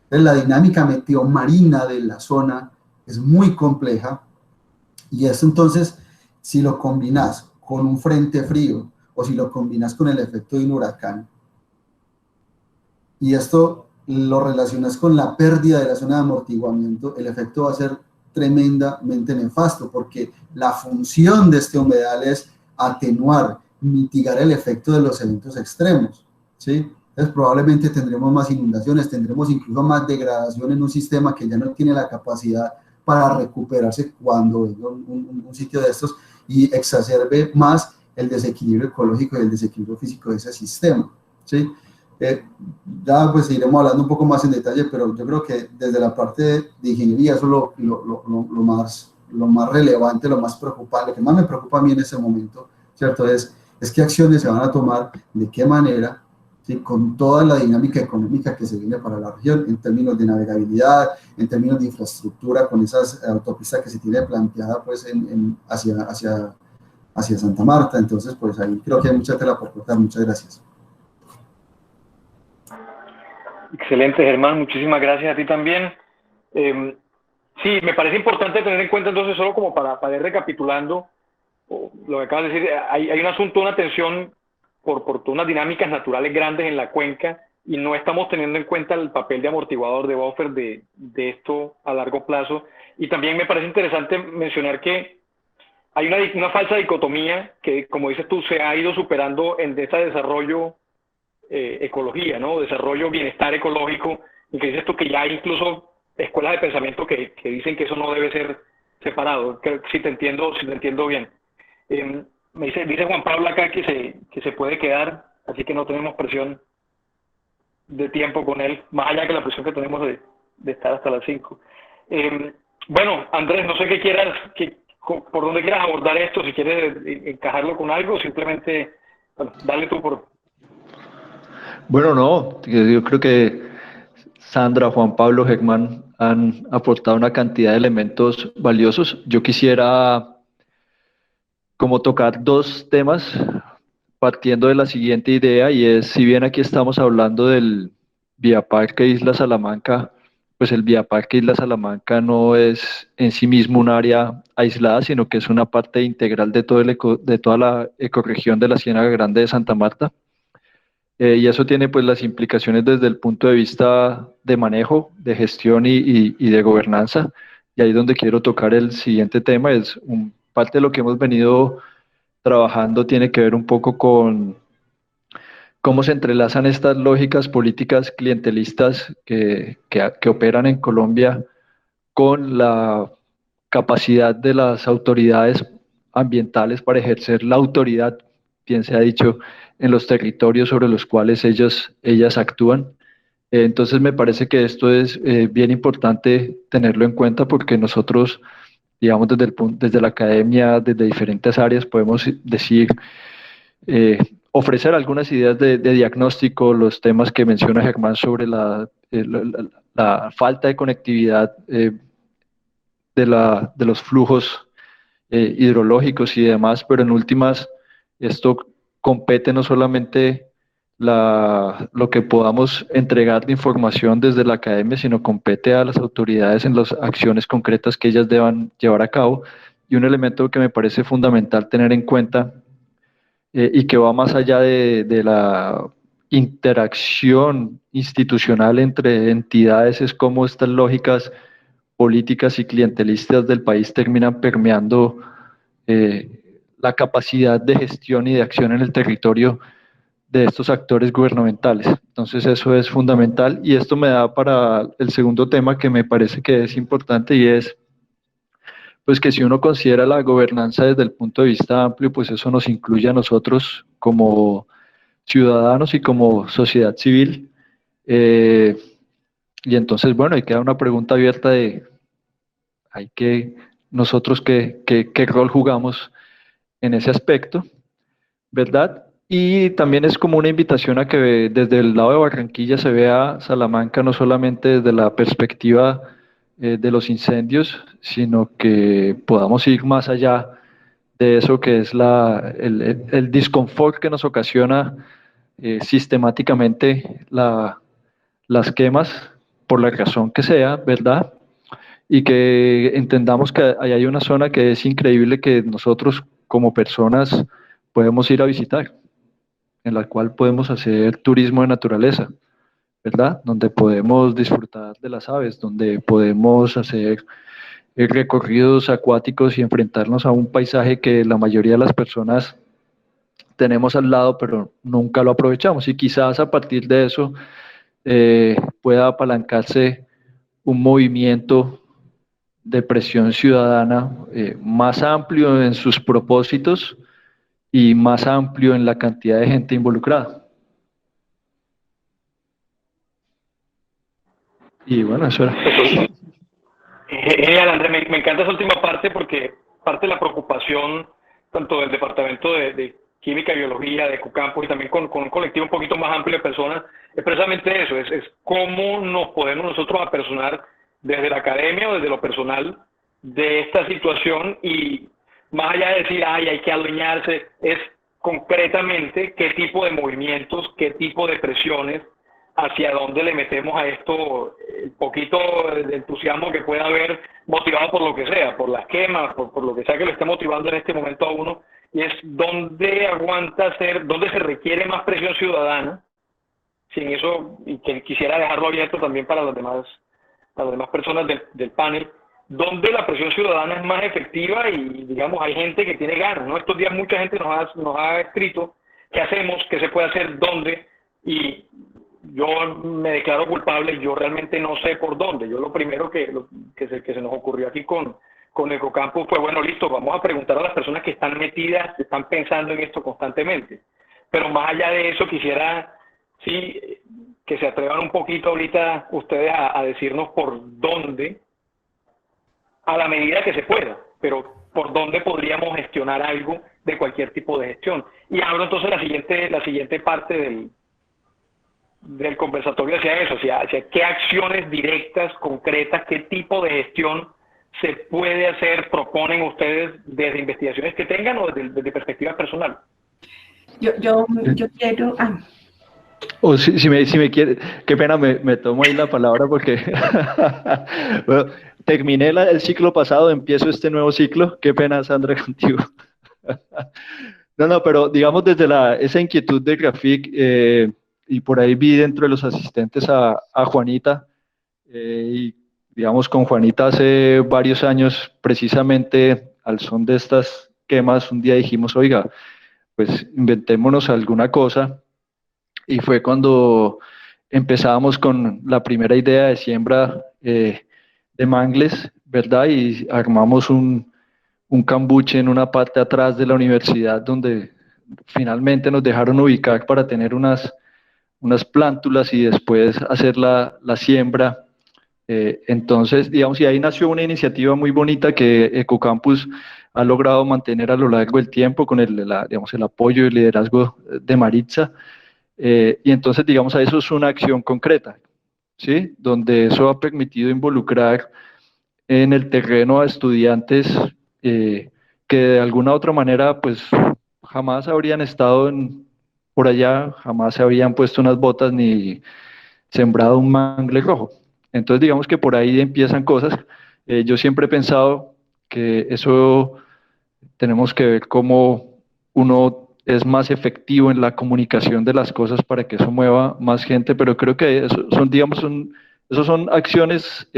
Entonces, la dinámica meteomarina de la zona es muy compleja, y esto entonces, si lo combinas con un frente frío o si lo combinas con el efecto de un huracán, y esto lo relacionas con la pérdida de la zona de amortiguamiento, el efecto va a ser tremendamente nefasto, porque la función de este humedal es atenuar, mitigar el efecto de los eventos extremos, ¿sí? Entonces probablemente tendremos más inundaciones, tendremos incluso más degradación en un sistema que ya no tiene la capacidad para recuperarse cuando venga un sitio de estos y exacerbe más el desequilibrio ecológico y el desequilibrio físico de ese sistema, ¿sí? Ya pues iremos hablando un poco más en detalle, pero yo creo que desde la parte de ingeniería eso es lo más relevante, lo más preocupante, lo que más me preocupa a mí en este momento, ¿cierto? Es qué acciones se van a tomar, de qué manera, ¿sí? Con toda la dinámica económica que se viene para la región, en términos de navegabilidad, en términos de infraestructura, con esas autopistas que se tiene planteada pues, hacia Santa Marta. Entonces, pues ahí creo que hay mucha tela por cortar. Muchas gracias. Excelente, Germán, muchísimas gracias a ti también. Sí, me parece importante tener en cuenta entonces, solo como para ir recapitulando lo que acabas de decir, hay un asunto, una tensión por unas dinámicas naturales grandes en la cuenca y no estamos teniendo en cuenta el papel de amortiguador, de buffer de esto a largo plazo. Y también me parece interesante mencionar que hay una falsa dicotomía que, como dices tú, se ha ido superando en ese desarrollo ecología, ¿no? Desarrollo, bienestar ecológico, y que dices tú que ya hay incluso escuelas de pensamiento que dicen que eso no debe ser separado, si te entiendo bien. Me dice Juan Pablo acá que se puede quedar, así que no tenemos presión de tiempo con él, más allá que la presión que tenemos de estar hasta las 5. Bueno, Andrés, no sé qué quieras, por dónde quieras abordar esto, si quieres encajarlo con algo, simplemente, bueno, dale tú por... Bueno, no, yo creo que Sandra, Juan Pablo, Germán han aportado una cantidad de elementos valiosos. Yo quisiera como tocar dos temas partiendo de la siguiente idea, y es, si bien aquí estamos hablando del Vía Parque Isla Salamanca, pues el Vía Parque Isla Salamanca no es en sí mismo un área aislada, sino que es una parte integral de de toda la ecorregión de la Ciénaga Grande de Santa Marta. Y eso tiene pues las implicaciones desde el punto de vista de manejo, de gestión y de gobernanza. Y ahí donde quiero tocar el siguiente tema es parte de lo que hemos venido trabajando tiene que ver un poco con cómo se entrelazan estas lógicas políticas clientelistas que operan en Colombia con la capacidad de las autoridades ambientales para ejercer la autoridad, bien se ha dicho, en los territorios sobre los cuales ellas actúan. Entonces me parece que esto es bien importante tenerlo en cuenta porque nosotros, digamos, desde la academia, desde diferentes áreas, podemos decir, ofrecer algunas ideas de diagnóstico, los temas que menciona Germán sobre la falta de conectividad de los flujos hidrológicos y demás, pero en últimas esto compete no solamente lo que podamos entregar de información desde la academia, sino compete a las autoridades en las acciones concretas que ellas deban llevar a cabo. Y un elemento que me parece fundamental tener en cuenta y que va más allá de la interacción institucional entre entidades es cómo estas lógicas políticas y clientelistas del país terminan permeando la capacidad de gestión y de acción en el territorio de estos actores gubernamentales. Entonces eso es fundamental y esto me da para el segundo tema que me parece que es importante y es pues que si uno considera la gobernanza desde el punto de vista amplio, pues eso nos incluye a nosotros como ciudadanos y como sociedad civil. Y entonces, bueno, ahí queda una pregunta abierta de nosotros qué rol jugamos en ese aspecto, ¿verdad? Y también es como una invitación a que desde el lado de Barranquilla se vea Salamanca no solamente desde la perspectiva de los incendios, sino que podamos ir más allá de eso que es el disconfort que nos ocasiona sistemáticamente las quemas, por la razón que sea, ¿verdad? Y que entendamos que ahí hay una zona que es increíble que nosotros como personas podemos ir a visitar, en la cual podemos hacer turismo de naturaleza, ¿verdad? Donde podemos disfrutar de las aves, donde podemos hacer recorridos acuáticos y enfrentarnos a un paisaje que la mayoría de las personas tenemos al lado, pero nunca lo aprovechamos. Y quizás a partir de eso pueda apalancarse un movimiento de presión ciudadana más amplio en sus propósitos y más amplio en la cantidad de gente involucrada. Y bueno, eso era. Genial, Andrés, me encanta esa última parte porque parte de la preocupación tanto del Departamento de Química y Biología, de Ecocampus, y también con un colectivo un poquito más amplio de personas, es precisamente eso, es cómo nos podemos nosotros apersonar desde la academia o desde lo personal de esta situación, y más allá de decir, ay, hay que adueñarse, es concretamente qué tipo de movimientos, qué tipo de presiones, hacia dónde le metemos a esto el poquito de entusiasmo que pueda haber, motivado por lo que sea, por las quemas, por lo que sea que lo esté motivando en este momento a uno, y es dónde aguanta ser, dónde se requiere más presión ciudadana, sin eso, y que quisiera dejarlo abierto también para las demás personas del panel, donde la presión ciudadana es más efectiva y, digamos, hay gente que tiene ganas, ¿no? Estos días mucha gente nos ha escrito qué hacemos, qué se puede hacer, dónde, y yo me declaro culpable, yo realmente no sé por dónde. Yo lo primero que se nos ocurrió aquí con Ecocampus fue, bueno, listo, vamos a preguntar a las personas que están metidas, que están pensando en esto constantemente. Pero más allá de eso, quisiera, sí, que se atrevan un poquito ahorita ustedes a decirnos por dónde, a la medida que se pueda, pero por dónde podríamos gestionar algo de cualquier tipo de gestión. Y hablo entonces la siguiente parte del conversatorio hacia eso, hacia qué acciones directas, concretas, qué tipo de gestión se puede hacer, proponen ustedes desde investigaciones que tengan o desde perspectiva personal. Yo quiero... O si me quiere, qué pena, me tomo ahí la palabra porque bueno, terminé el ciclo pasado, empiezo este nuevo ciclo. Qué pena, Sandra, contigo. No, pero digamos desde esa inquietud de Grafic, y por ahí vi dentro de los asistentes a Juanita, y digamos con Juanita hace varios años, precisamente al son de estas quemas, un día dijimos, oiga, pues inventémonos alguna cosa, y fue cuando empezábamos con la primera idea de siembra de mangles, ¿verdad? Y armamos un cambuche en una parte atrás de la universidad donde finalmente nos dejaron ubicar para tener unas plántulas y después hacer la siembra. Entonces, digamos, y ahí nació una iniciativa muy bonita que Ecocampus ha logrado mantener a lo largo del tiempo con digamos, el apoyo y el liderazgo de Maritza. Y entonces, digamos, a eso es una acción concreta, ¿sí? Donde eso ha permitido involucrar en el terreno a estudiantes que de alguna otra manera, pues, jamás habrían estado por allá, jamás se habían puesto unas botas ni sembrado un mangle rojo. Entonces, digamos que por ahí empiezan cosas. Yo siempre he pensado que eso tenemos que ver cómo uno es más efectivo en la comunicación de las cosas para que eso mueva más gente, pero creo que eso esos son acciones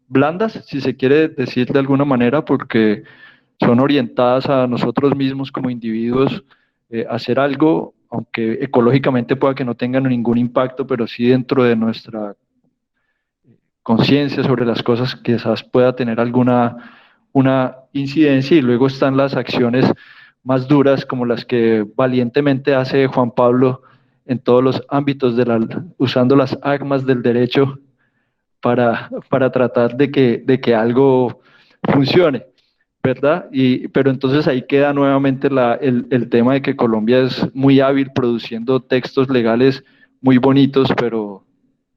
blandas, si se quiere decir de alguna manera, porque son orientadas a nosotros mismos como individuos, hacer algo, aunque ecológicamente pueda que no tengan ningún impacto, pero sí dentro de nuestra conciencia sobre las cosas quizás pueda tener una incidencia. Y luego están las acciones más duras, como las que valientemente hace Juan Pablo en todos los ámbitos, usando las armas del derecho para tratar de que algo funcione, ¿verdad? Pero entonces ahí queda nuevamente el tema de que Colombia es muy hábil produciendo textos legales muy bonitos, pero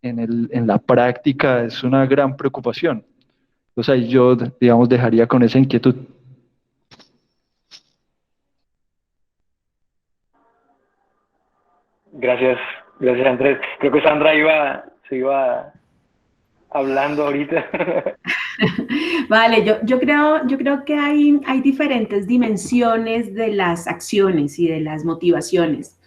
en la práctica es una gran preocupación. Entonces ahí yo, digamos, dejaría con esa inquietud. Gracias Andrés. Creo que Sandra se iba hablando ahorita. Vale, yo creo que hay diferentes dimensiones de las acciones y de las motivaciones.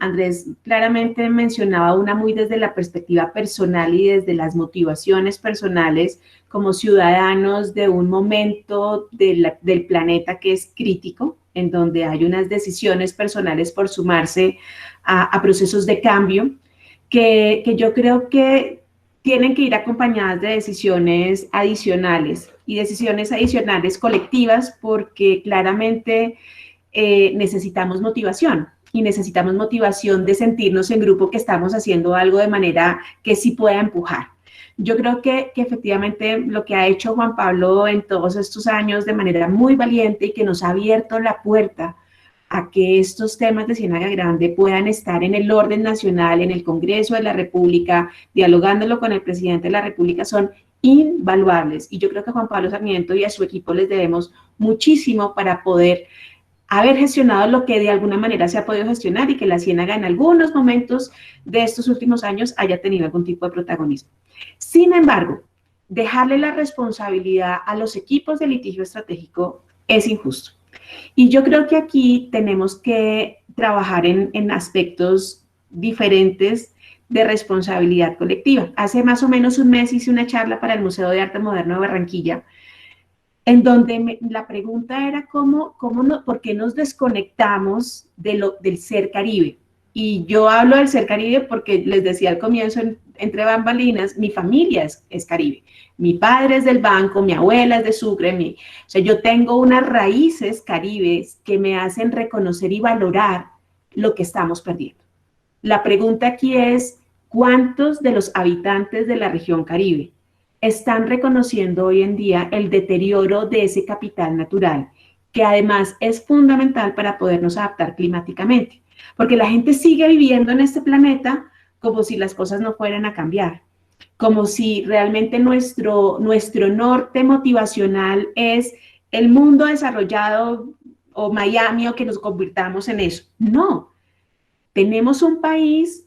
Andrés claramente mencionaba una muy desde la perspectiva personal y desde las motivaciones personales como ciudadanos de un momento del planeta que es crítico, en donde hay unas decisiones personales por sumarse a procesos de cambio, que yo creo que tienen que ir acompañadas de decisiones adicionales y decisiones adicionales colectivas, porque claramente necesitamos motivación. Y necesitamos motivación de sentirnos en grupo que estamos haciendo algo de manera que sí pueda empujar. Yo creo que efectivamente lo que ha hecho Juan Pablo en todos estos años de manera muy valiente y que nos ha abierto la puerta a que estos temas de Ciénaga Grande puedan estar en el orden nacional, en el Congreso de la República, dialogándolo con el presidente de la República, son invaluables. Y yo creo que a Juan Pablo Sarmiento y a su equipo les debemos muchísimo para poder haber gestionado lo que de alguna manera se ha podido gestionar y que la Ciénaga en algunos momentos de estos últimos años haya tenido algún tipo de protagonismo. Sin embargo, dejarle la responsabilidad a los equipos de litigio estratégico es injusto. Y yo creo que aquí tenemos que trabajar en aspectos diferentes de responsabilidad colectiva. Hace más o menos un mes hice una charla para el Museo de Arte Moderno de Barranquilla, en donde la pregunta era ¿por qué nos desconectamos del ser Caribe? Y yo hablo del ser Caribe porque les decía al comienzo, entre bambalinas, mi familia es Caribe. Mi padre es del Banco, mi abuela es de Sucre, o sea, yo tengo unas raíces caribes que me hacen reconocer y valorar lo que estamos perdiendo. La pregunta aquí es, ¿cuántos de los habitantes de la región Caribe están reconociendo hoy en día el deterioro de ese capital natural, que además es fundamental para podernos adaptar climáticamente? Porque la gente sigue viviendo en este planeta como si las cosas no fueran a cambiar, como si realmente nuestro norte motivacional es el mundo desarrollado o Miami, o que nos convirtamos en eso. No, tenemos un país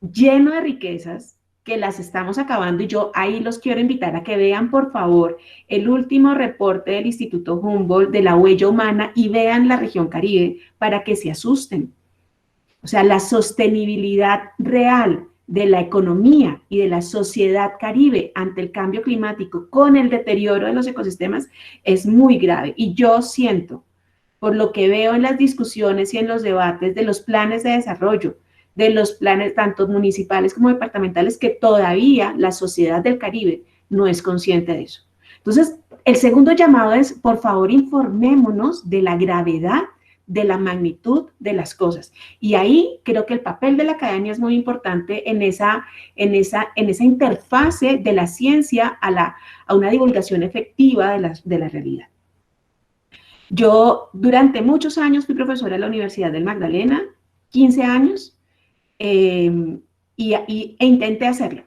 lleno de riquezas que las estamos acabando, y yo ahí los quiero invitar a que vean, por favor, el último reporte del Instituto Humboldt de la huella humana y vean la región Caribe para que se asusten. O sea, la sostenibilidad real de la economía y de la sociedad caribe ante el cambio climático con el deterioro de los ecosistemas es muy grave. Y yo siento, por lo que veo en las discusiones y en los debates de los planes de desarrollo, de los planes tanto municipales como departamentales, que todavía la sociedad del Caribe no es consciente de eso. Entonces, el segundo llamado es, por favor, informémonos de la gravedad, de la magnitud de las cosas. Y ahí creo que el papel de la academia es muy importante en esa interfase de la ciencia a una divulgación efectiva de la realidad. Yo durante muchos años fui profesora en la Universidad del Magdalena, 15 años, e intenté hacerlo.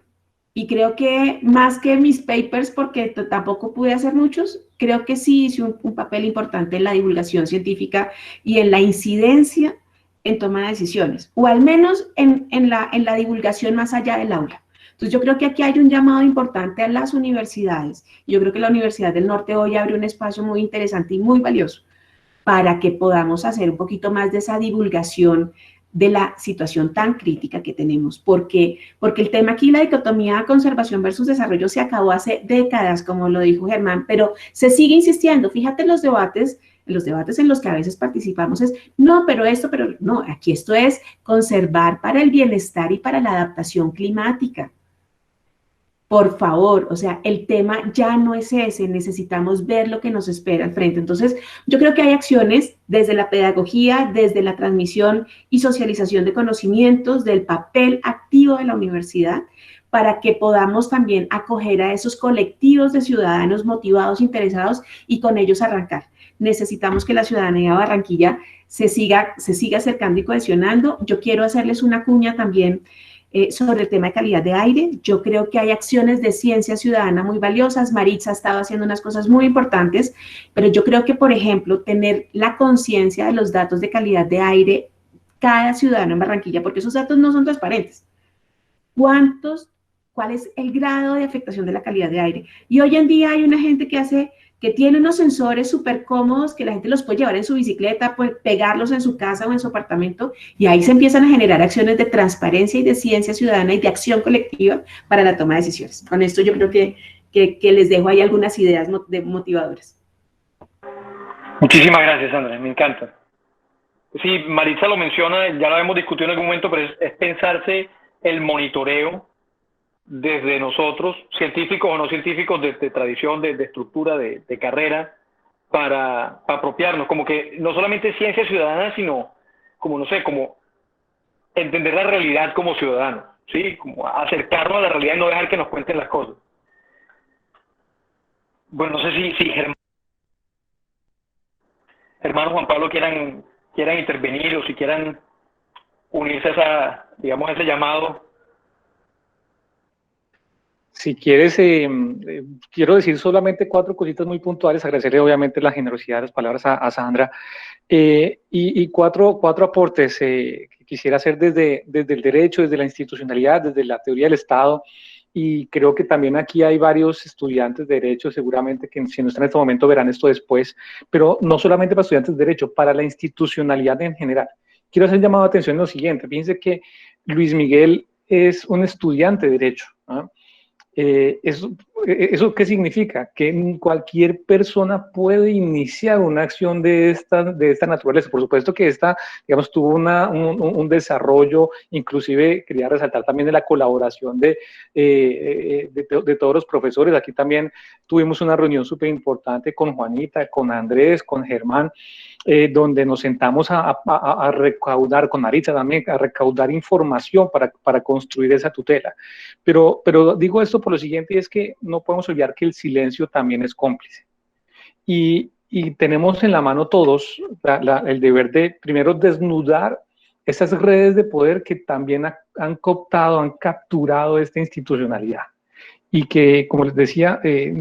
Y creo que más que mis papers, porque tampoco pude hacer muchos, creo que sí hice un papel importante en la divulgación científica y en la incidencia en toma de decisiones, o al menos en la divulgación más allá del aula. Entonces yo creo que aquí hay un llamado importante a las universidades. Yo creo que la Universidad del Norte hoy abre un espacio muy interesante y muy valioso para que podamos hacer un poquito más de esa divulgación de la situación tan crítica que tenemos, porque el tema aquí, la dicotomía conservación versus desarrollo, se acabó hace décadas, como lo dijo Germán, pero se sigue insistiendo. Fíjate en los debates en los que a veces participamos es, no, pero no, aquí esto es conservar para el bienestar y para la adaptación climática. Por favor, o sea, el tema ya no es ese, necesitamos ver lo que nos espera al frente. Entonces, yo creo que hay acciones desde la pedagogía, desde la transmisión y socialización de conocimientos, del papel activo de la universidad, para que podamos también acoger a esos colectivos de ciudadanos motivados, interesados, y con ellos arrancar. Necesitamos que la ciudadanía de Barranquilla se siga acercando y cohesionando. Yo quiero hacerles una cuña también sobre el tema de calidad de aire. Yo creo que hay acciones de ciencia ciudadana muy valiosas. Maritza ha estado haciendo unas cosas muy importantes, pero yo creo que, por ejemplo, tener la conciencia de los datos de calidad de aire cada ciudadano en Barranquilla, porque esos datos no son transparentes. ¿Cuál es el grado de afectación de la calidad de aire? Y hoy en día hay una gente que tiene unos sensores súper cómodos que la gente los puede llevar en su bicicleta, puede pegarlos en su casa o en su apartamento, y ahí se empiezan a generar acciones de transparencia y de ciencia ciudadana y de acción colectiva para la toma de decisiones. Con esto yo creo que les dejo ahí algunas ideas motivadoras. Muchísimas gracias, Andrés, me encanta. Sí, Maritza lo menciona, ya lo hemos discutido en algún momento, pero es pensarse el monitoreo desde nosotros, científicos o no científicos, de tradición, de estructura, de carrera, para apropiarnos, como que no solamente ciencia ciudadana, sino como, no sé, como entender la realidad como ciudadanos, ¿sí? Como acercarnos a la realidad y no dejar que nos cuenten las cosas. Bueno, no sé si hermano Juan Pablo quieran intervenir o si quieran unirse a esa, digamos, a ese llamado. Si quieres, quiero decir solamente 4 cositas muy puntuales, agradecerle obviamente la generosidad de las palabras a Sandra, y cuatro aportes que quisiera hacer desde el derecho, desde la institucionalidad, desde la teoría del Estado, y creo que también aquí hay varios estudiantes de derecho, seguramente que si no están en este momento verán esto después, pero no solamente para estudiantes de derecho, para la institucionalidad en general. Quiero hacer llamado de atención en lo siguiente, fíjense que Luis Miguel es un estudiante de derecho, ¿no? ¿Eso qué significa? Que cualquier persona puede iniciar una acción de esta naturaleza. Por supuesto que esta, digamos, tuvo un desarrollo, inclusive quería resaltar también de la colaboración de todos los profesores. Aquí también tuvimos una reunión súper importante con Juanita, con Andrés, con Germán, donde nos sentamos a recaudar, con Maritza también, a recaudar información para construir esa tutela. Pero digo esto por lo siguiente, y es que no podemos olvidar que el silencio también es cómplice. Y tenemos en la mano todos el deber de, primero, desnudar esas redes de poder que también han cooptado, han capturado esta institucionalidad. Y que, como les decía,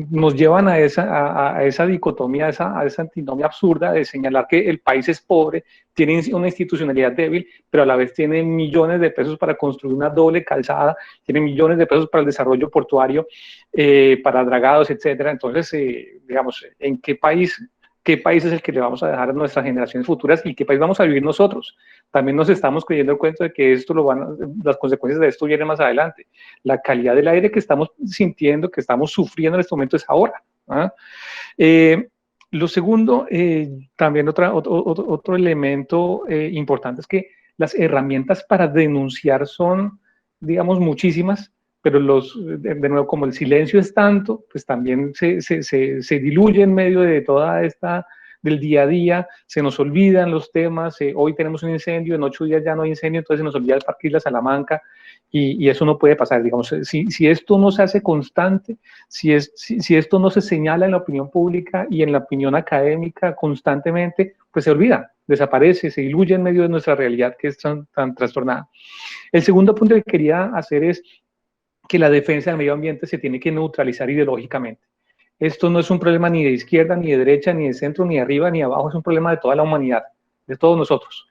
nos llevan a esa dicotomía, a esa antinomia absurda de señalar que el país es pobre, tiene una institucionalidad débil, pero a la vez tiene millones de pesos para construir una doble calzada, tiene millones de pesos para el desarrollo portuario, para dragados, etcétera. Entonces, digamos, ¿en qué país es el que le vamos a dejar a nuestras generaciones futuras y qué país vamos a vivir nosotros? También nos estamos creyendo el cuento de que las consecuencias de esto vienen más adelante. La calidad del aire que estamos sintiendo, que estamos sufriendo en este momento es ahora. Lo segundo, también otro elemento importante es que las herramientas para denunciar son, digamos, muchísimas, pero de nuevo, como el silencio es tanto, pues también se diluye en medio de toda esta del día a día, se nos olvidan los temas, hoy tenemos un incendio, en 8 días ya no hay incendio, entonces se nos olvida el Parque Isla Salamanca, y eso no puede pasar, digamos, si esto no se hace constante, si esto no se señala en la opinión pública y en la opinión académica constantemente, pues se olvida, desaparece, se diluye en medio de nuestra realidad que es tan trastornada. El segundo punto que quería hacer es que la defensa del medio ambiente se tiene que neutralizar ideológicamente. Esto no es un problema ni de izquierda, ni de derecha, ni de centro, ni de arriba, ni de abajo, es un problema de toda la humanidad, de todos nosotros.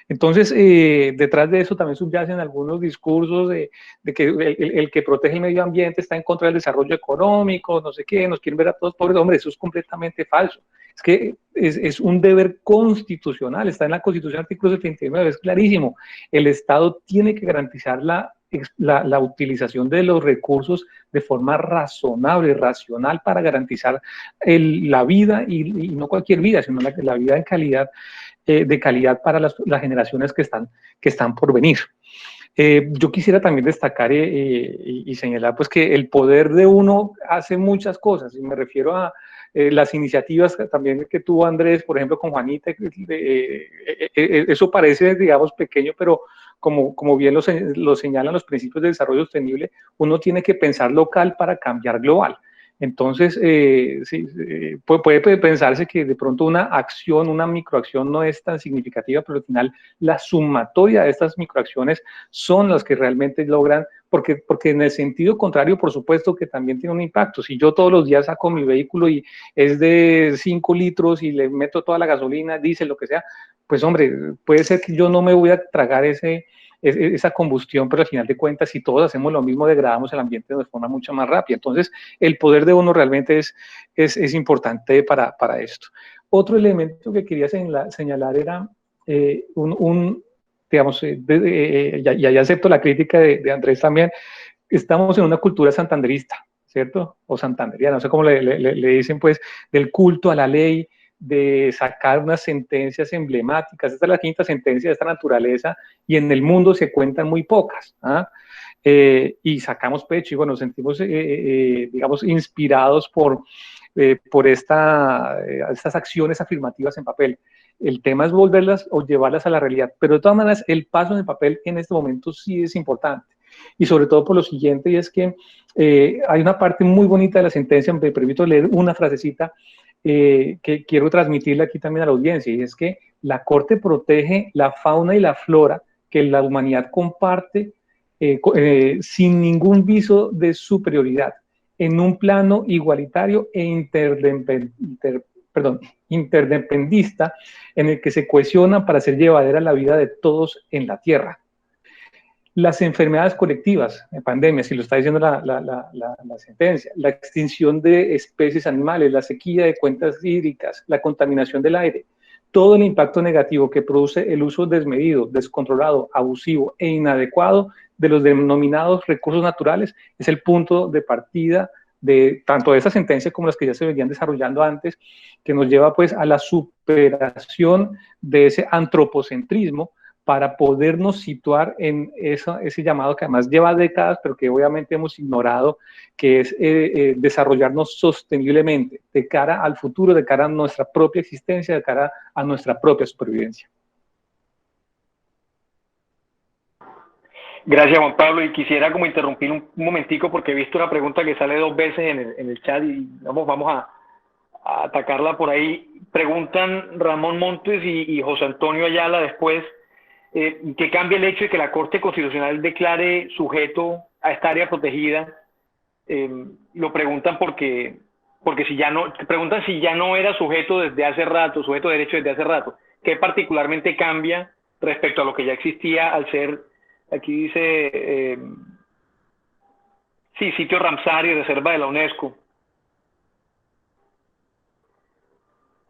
Entonces, detrás de eso también subyacen algunos discursos de que el que protege el medio ambiente está en contra del desarrollo económico, no sé qué, nos quieren ver a todos pobres. Hombre, eso es completamente falso. Es que es un deber constitucional, está en la Constitución, artículo 79, es clarísimo. El Estado tiene que garantizar la utilización de los recursos de forma razonable, racional, para garantizar la vida, y no cualquier vida, sino la vida de calidad para las generaciones que están por venir. Yo quisiera también destacar y señalar pues, que el poder de uno hace muchas cosas, y me refiero a las iniciativas también que tuvo Andrés, por ejemplo, con Juanita. Eso parece, digamos, pequeño, pero como bien lo señalan los principios de desarrollo sostenible, uno tiene que pensar local para cambiar global. Entonces, puede pensarse que de pronto una microacción no es tan significativa, pero al final la sumatoria de estas microacciones son las que realmente logran, porque en el sentido contrario, por supuesto que también tiene un impacto. Si yo todos los días saco mi vehículo y es de 5 litros y le meto toda la gasolina, diésel, lo que sea, pues hombre, puede ser que yo no me voy a tragar esa combustión, pero al final de cuentas, si todos hacemos lo mismo, degradamos el ambiente de forma mucho más rápida. Entonces, el poder de uno realmente es importante para esto. Otro elemento que quería señalar era digamos, ya acepto la crítica de Andrés también, estamos en una cultura santanderista, ¿cierto? O santanderiana, no sé cómo le dicen, pues, del culto a la ley, de sacar unas sentencias emblemáticas. Esta es la quinta sentencia de esta naturaleza y en el mundo se cuentan muy pocas. Y sacamos pecho y bueno, nos sentimos, digamos, inspirados por estas acciones afirmativas en papel. El tema es volverlas o llevarlas a la realidad, pero de todas maneras el paso en el papel en este momento sí es importante. Y sobre todo por lo siguiente, y es que hay una parte muy bonita de la sentencia, me permito leer una frasecita que quiero transmitirle aquí también a la audiencia, y es que la Corte protege la fauna y la flora que la humanidad comparte sin ningún viso de superioridad, en un plano igualitario e interdependista en el que se cohesiona para hacer llevadera la vida de todos en la Tierra. Las enfermedades colectivas, pandemias, si lo está diciendo la sentencia, la extinción de especies animales, la sequía de cuencas hídricas, la contaminación del aire, todo el impacto negativo que produce el uso desmedido, descontrolado, abusivo e inadecuado de los denominados recursos naturales es el punto de partida de tanto de esta sentencia como las que ya se venían desarrollando antes, que nos lleva pues a la superación de ese antropocentrismo para podernos situar en ese llamado que además lleva décadas, pero que obviamente hemos ignorado, que es desarrollarnos sosteniblemente de cara al futuro, de cara a nuestra propia existencia, de cara a nuestra propia supervivencia. Gracias, Juan Pablo, y quisiera como interrumpir un momentico porque he visto una pregunta que sale 2 veces en el chat y vamos a atacarla por ahí. Preguntan Ramón Montes y José Antonio Ayala después que cambie el hecho de que la Corte Constitucional declare sujeto a esta área protegida. Lo preguntan porque si ya no era sujeto desde hace rato, sujeto de derecho desde hace rato, ¿qué particularmente cambia respecto a lo que ya existía al ser, aquí dice, sitio Ramsar y reserva de la UNESCO?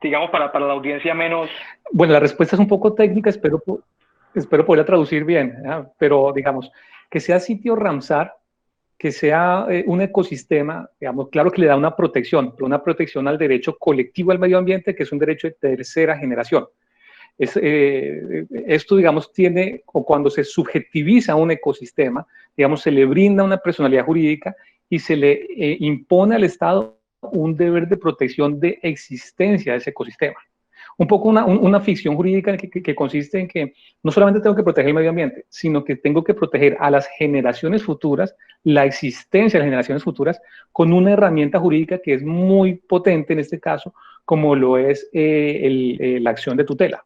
Digamos, para la audiencia menos... Bueno, la respuesta es un poco técnica, espero poderla traducir bien, pero digamos, que sea sitio Ramsar, que sea un ecosistema, digamos, claro que le da una protección, pero una protección al derecho colectivo al medio ambiente, que es un derecho de tercera generación. Esto, digamos, tiene, o cuando se subjetiviza un ecosistema, digamos, se le brinda una personalidad jurídica y se le impone al Estado un deber de protección de existencia de ese ecosistema. Un poco una ficción jurídica que consiste en que no solamente tengo que proteger el medio ambiente, sino que tengo que proteger a las generaciones futuras, la existencia de las generaciones futuras, con una herramienta jurídica que es muy potente en este caso, como lo es la acción de tutela.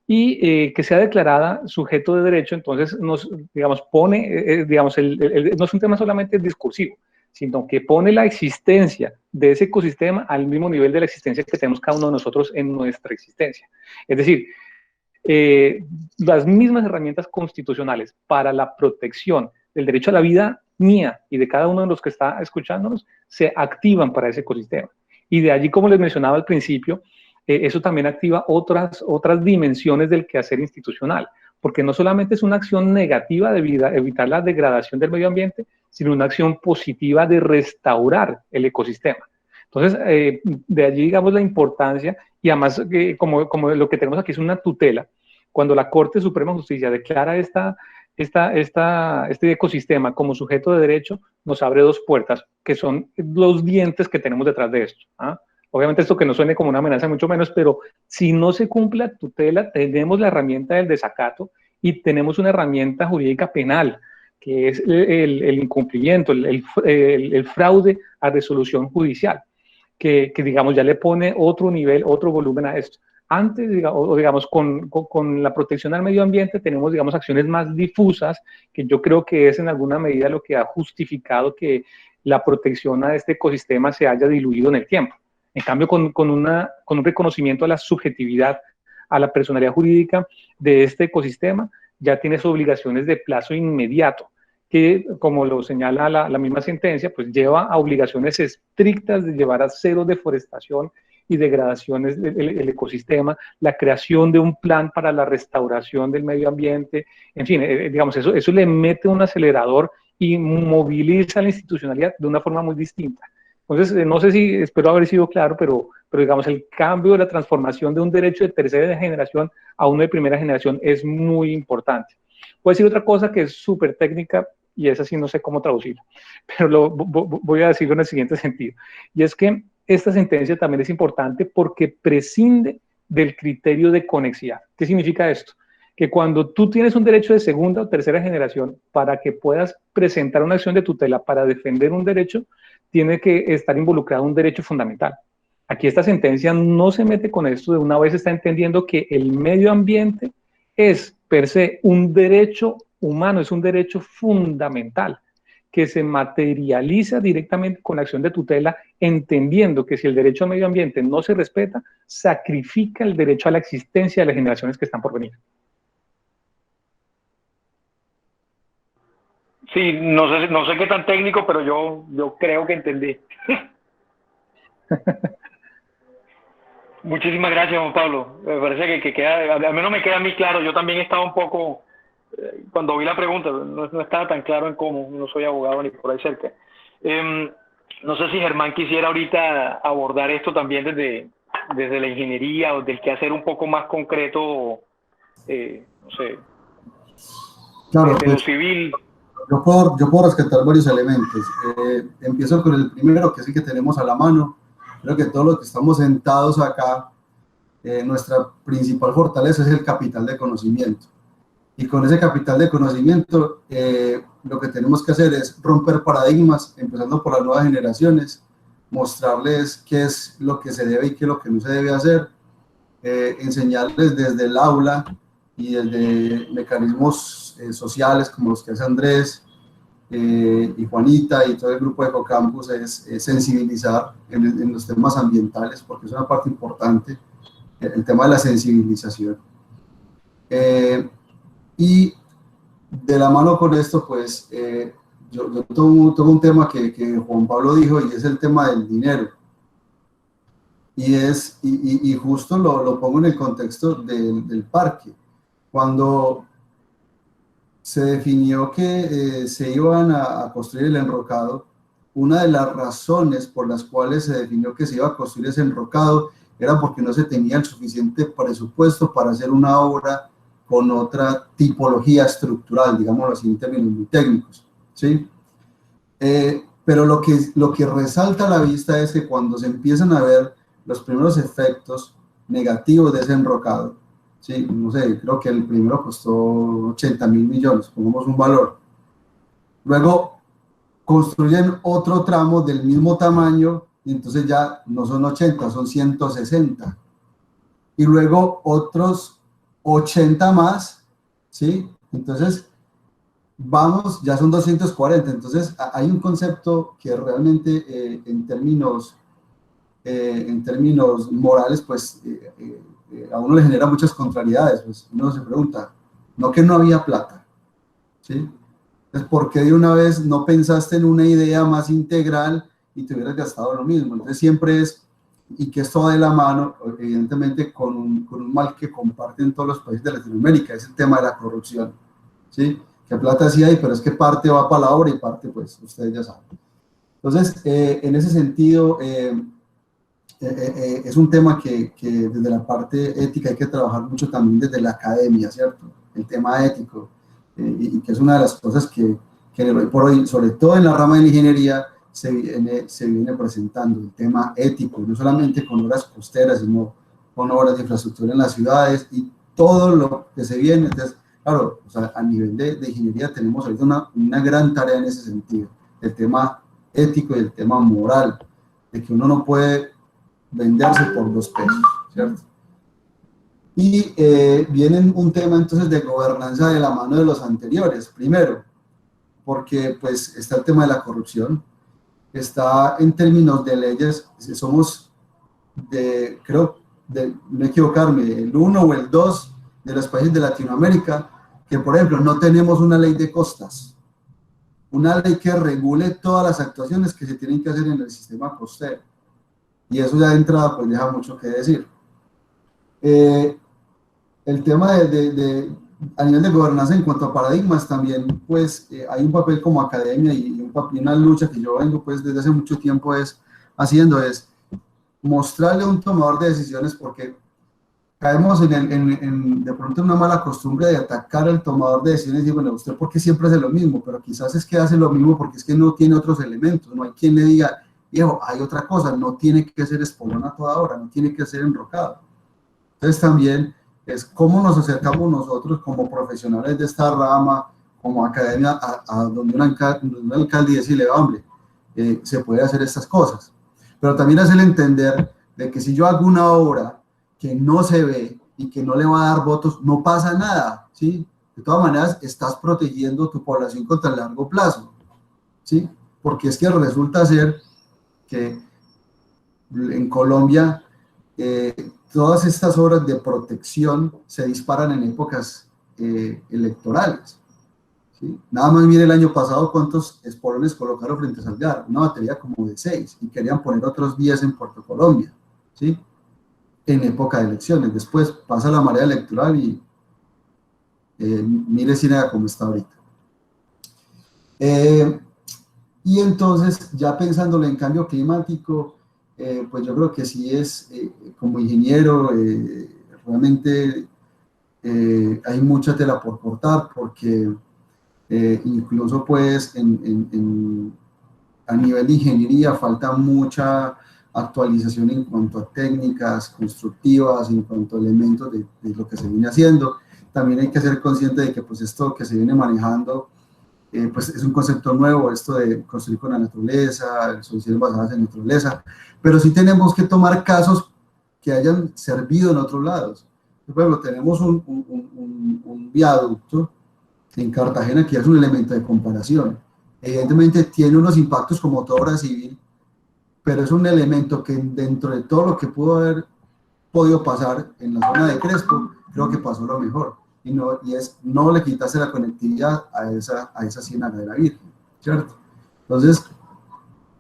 Y que sea declarada sujeto de derecho, entonces nos, digamos, pone, digamos, no es un tema solamente discursivo, sino que pone la existencia de ese ecosistema al mismo nivel de la existencia que tenemos cada uno de nosotros en nuestra existencia. Es decir, las mismas herramientas constitucionales para la protección del derecho a la vida mía y de cada uno de los que está escuchándonos se activan para ese ecosistema. Y de allí, como les mencionaba al principio, eso también activa otras dimensiones del quehacer institucional, porque no solamente es una acción negativa de evitar la degradación del medio ambiente, sino una acción positiva de restaurar el ecosistema. Entonces, de allí, digamos, la importancia, y además, como lo que tenemos aquí es una tutela, cuando la Corte Suprema de Justicia declara este ecosistema como sujeto de derecho, nos abre 2 puertas, que son los dientes que tenemos detrás de esto. Obviamente esto que no suene como una amenaza, mucho menos, pero si no se cumple la tutela, tenemos la herramienta del desacato y tenemos una herramienta jurídica penal, que es el incumplimiento, el fraude a resolución judicial, que digamos ya le pone otro nivel, otro volumen a esto. Antes, digamos, con la protección al medio ambiente tenemos, digamos, acciones más difusas, que yo creo que es en alguna medida lo que ha justificado que la protección a este ecosistema se haya diluido en el tiempo. En cambio, con un reconocimiento a la subjetividad, a la personalidad jurídica de este ecosistema, ya tienes obligaciones de plazo inmediato, que, como lo señala la misma sentencia, pues lleva a obligaciones estrictas de llevar a cero deforestación y degradaciones del ecosistema, la creación de un plan para la restauración del medio ambiente, en fin, digamos, eso le mete un acelerador y moviliza la institucionalidad de una forma muy distinta. Entonces, no sé si, espero haber sido claro, pero digamos, el cambio de la transformación de un derecho de tercera generación a uno de primera generación es muy importante. Voy a decir otra cosa que es súper técnica y esa sí no sé cómo traducirla, pero voy a decirlo en el siguiente sentido. Y es que esta sentencia también es importante porque prescinde del criterio de conexidad. ¿Qué significa esto? Que cuando tú tienes un derecho de segunda o tercera generación, para que puedas presentar una acción de tutela para defender un derecho, tiene que estar involucrado un derecho fundamental. Aquí esta sentencia no se mete con esto, de una vez está entendiendo que el medio ambiente es per se un derecho humano, es un derecho fundamental que se materializa directamente con la acción de tutela, entendiendo que si el derecho al medio ambiente no se respeta, sacrifica el derecho a la existencia de las generaciones que están por venir. Sí, no sé qué tan técnico, pero yo creo que entendí. Muchísimas gracias, Juan Pablo. Me parece que queda, al menos me queda a mí claro. Yo también estaba un poco, cuando vi la pregunta, no estaba tan claro en cómo, no soy abogado ni por ahí cerca. No sé si Germán quisiera ahorita abordar esto también desde la ingeniería o del quehacer un poco más concreto, no sé, claro, desde lo civil. Yo puedo rescatar varios elementos. Empiezo con el primero, que es el que tenemos a la mano. Creo que todos los que estamos sentados acá, nuestra principal fortaleza es el capital de conocimiento. Y con ese capital de conocimiento, lo que tenemos que hacer es romper paradigmas, empezando por las nuevas generaciones, mostrarles qué es lo que se debe y qué es lo que no se debe hacer, enseñarles desde el aula y desde mecanismos sociales como los que hace Andrés y Juanita y todo el grupo de Ecocampus, es sensibilizar en los temas ambientales, porque es una parte importante, el tema de la sensibilización. Y de la mano con esto, pues, yo tomo un tema que Juan Pablo dijo, y es el tema del dinero. Y justo lo pongo en el contexto del parque. Cuando se definió que se iban a construir el enrocado, una de las razones por las cuales se definió que se iba a construir ese enrocado era porque no se tenía el suficiente presupuesto para hacer una obra con otra tipología estructural, digámoslo así en términos muy técnicos, ¿sí? Pero lo que resalta a la vista es que cuando se empiezan a ver los primeros efectos negativos de ese enrocado, ¿sí? No sé, creo que el primero costó 80.000 millones, pongamos un valor. Luego construyen otro tramo del mismo tamaño y entonces ya no son 80, son 160. Y luego otros 80 más, ¿sí? Entonces, vamos, ya son 240. Entonces, hay un concepto que realmente en términos morales, pues a uno le genera muchas contrariedades. Pues uno se pregunta, no que no había plata, ¿sí? Entonces, ¿por qué de una vez no pensaste en una idea más integral y te hubieras gastado lo mismo? Entonces, siempre es, y que esto va de la mano, evidentemente, con un mal que comparten todos los países de Latinoamérica, es el tema de la corrupción, ¿sí? Que plata sí hay, pero es que parte va para la obra y parte, pues, ustedes ya saben. Entonces, en ese sentido, es un tema que desde la parte ética hay que trabajar mucho también desde la academia, ¿cierto? El tema ético, y que es una de las cosas que hoy por hoy, sobre todo en la rama de la ingeniería, se viene presentando, el tema ético, no solamente con obras costeras, sino con obras de infraestructura en las ciudades y todo lo que se viene. Entonces, claro, o sea, a nivel de ingeniería tenemos ahorita una gran tarea en ese sentido, el tema ético y el tema moral, de que uno no puede venderse por 2 pesos, ¿cierto? Y viene un tema entonces de gobernanza de la mano de los anteriores. Primero, porque pues está el tema de la corrupción, está en términos de leyes, somos creo, no equivocarme, el 1 o el 2 de los países de Latinoamérica, que por ejemplo no tenemos una ley de costas, una ley que regule todas las actuaciones que se tienen que hacer en el sistema costero. Y eso ya de entrada pues deja mucho que decir. El tema a nivel de gobernanza en cuanto a paradigmas también, pues hay un papel como academia y una lucha que yo vengo pues desde hace mucho tiempo, es haciendo es mostrarle a un tomador de decisiones, porque caemos de pronto en una mala costumbre de atacar al tomador de decisiones y decir, bueno, usted porque siempre hace lo mismo, pero quizás es que hace lo mismo porque es que no tiene otros elementos, no hay quien le diga, viejo, hay otra cosa, no tiene que ser espolón a toda hora, no tiene que ser enrocado. Entonces también es cómo nos acercamos nosotros como profesionales de esta rama, como academia, a donde un alcalde y decirle, hombre, se puede hacer estas cosas. Pero también hacerle entender de que si yo hago una obra que no se ve y que no le va a dar votos, no pasa nada, ¿sí? De todas maneras, estás protegiendo tu población contra el largo plazo, ¿sí? Porque es que resulta ser que en Colombia todas estas obras de protección se disparan en épocas electorales, ¿sí? Nada más mire el año pasado cuántos espolones colocaron frente a Salgar, una batería como de 6, y querían poner otros 10 en Puerto Colombia, ¿sí? En época de elecciones. Después pasa la marea electoral y mire Ciénaga como está ahorita. Y entonces, ya pensándolo en cambio climático, pues yo creo que sí es, como ingeniero, realmente hay mucha tela por cortar, porque incluso pues a nivel de ingeniería falta mucha actualización en cuanto a técnicas constructivas, en cuanto a elementos de lo que se viene haciendo. También hay que ser consciente de que pues esto que se viene manejando pues es un concepto nuevo, esto de construir con la naturaleza, soluciones basadas en naturaleza, pero sí tenemos que tomar casos que hayan servido en otros lados. Por ejemplo, tenemos un viaducto en Cartagena que es un elemento de comparación. Evidentemente tiene unos impactos como toda obra civil, pero es un elemento que dentro de todo lo que pudo haber podido pasar en la zona de Crespo, creo que pasó lo mejor. No le quitase la conectividad a esa Ciénaga de la Virgen, ¿cierto? Entonces,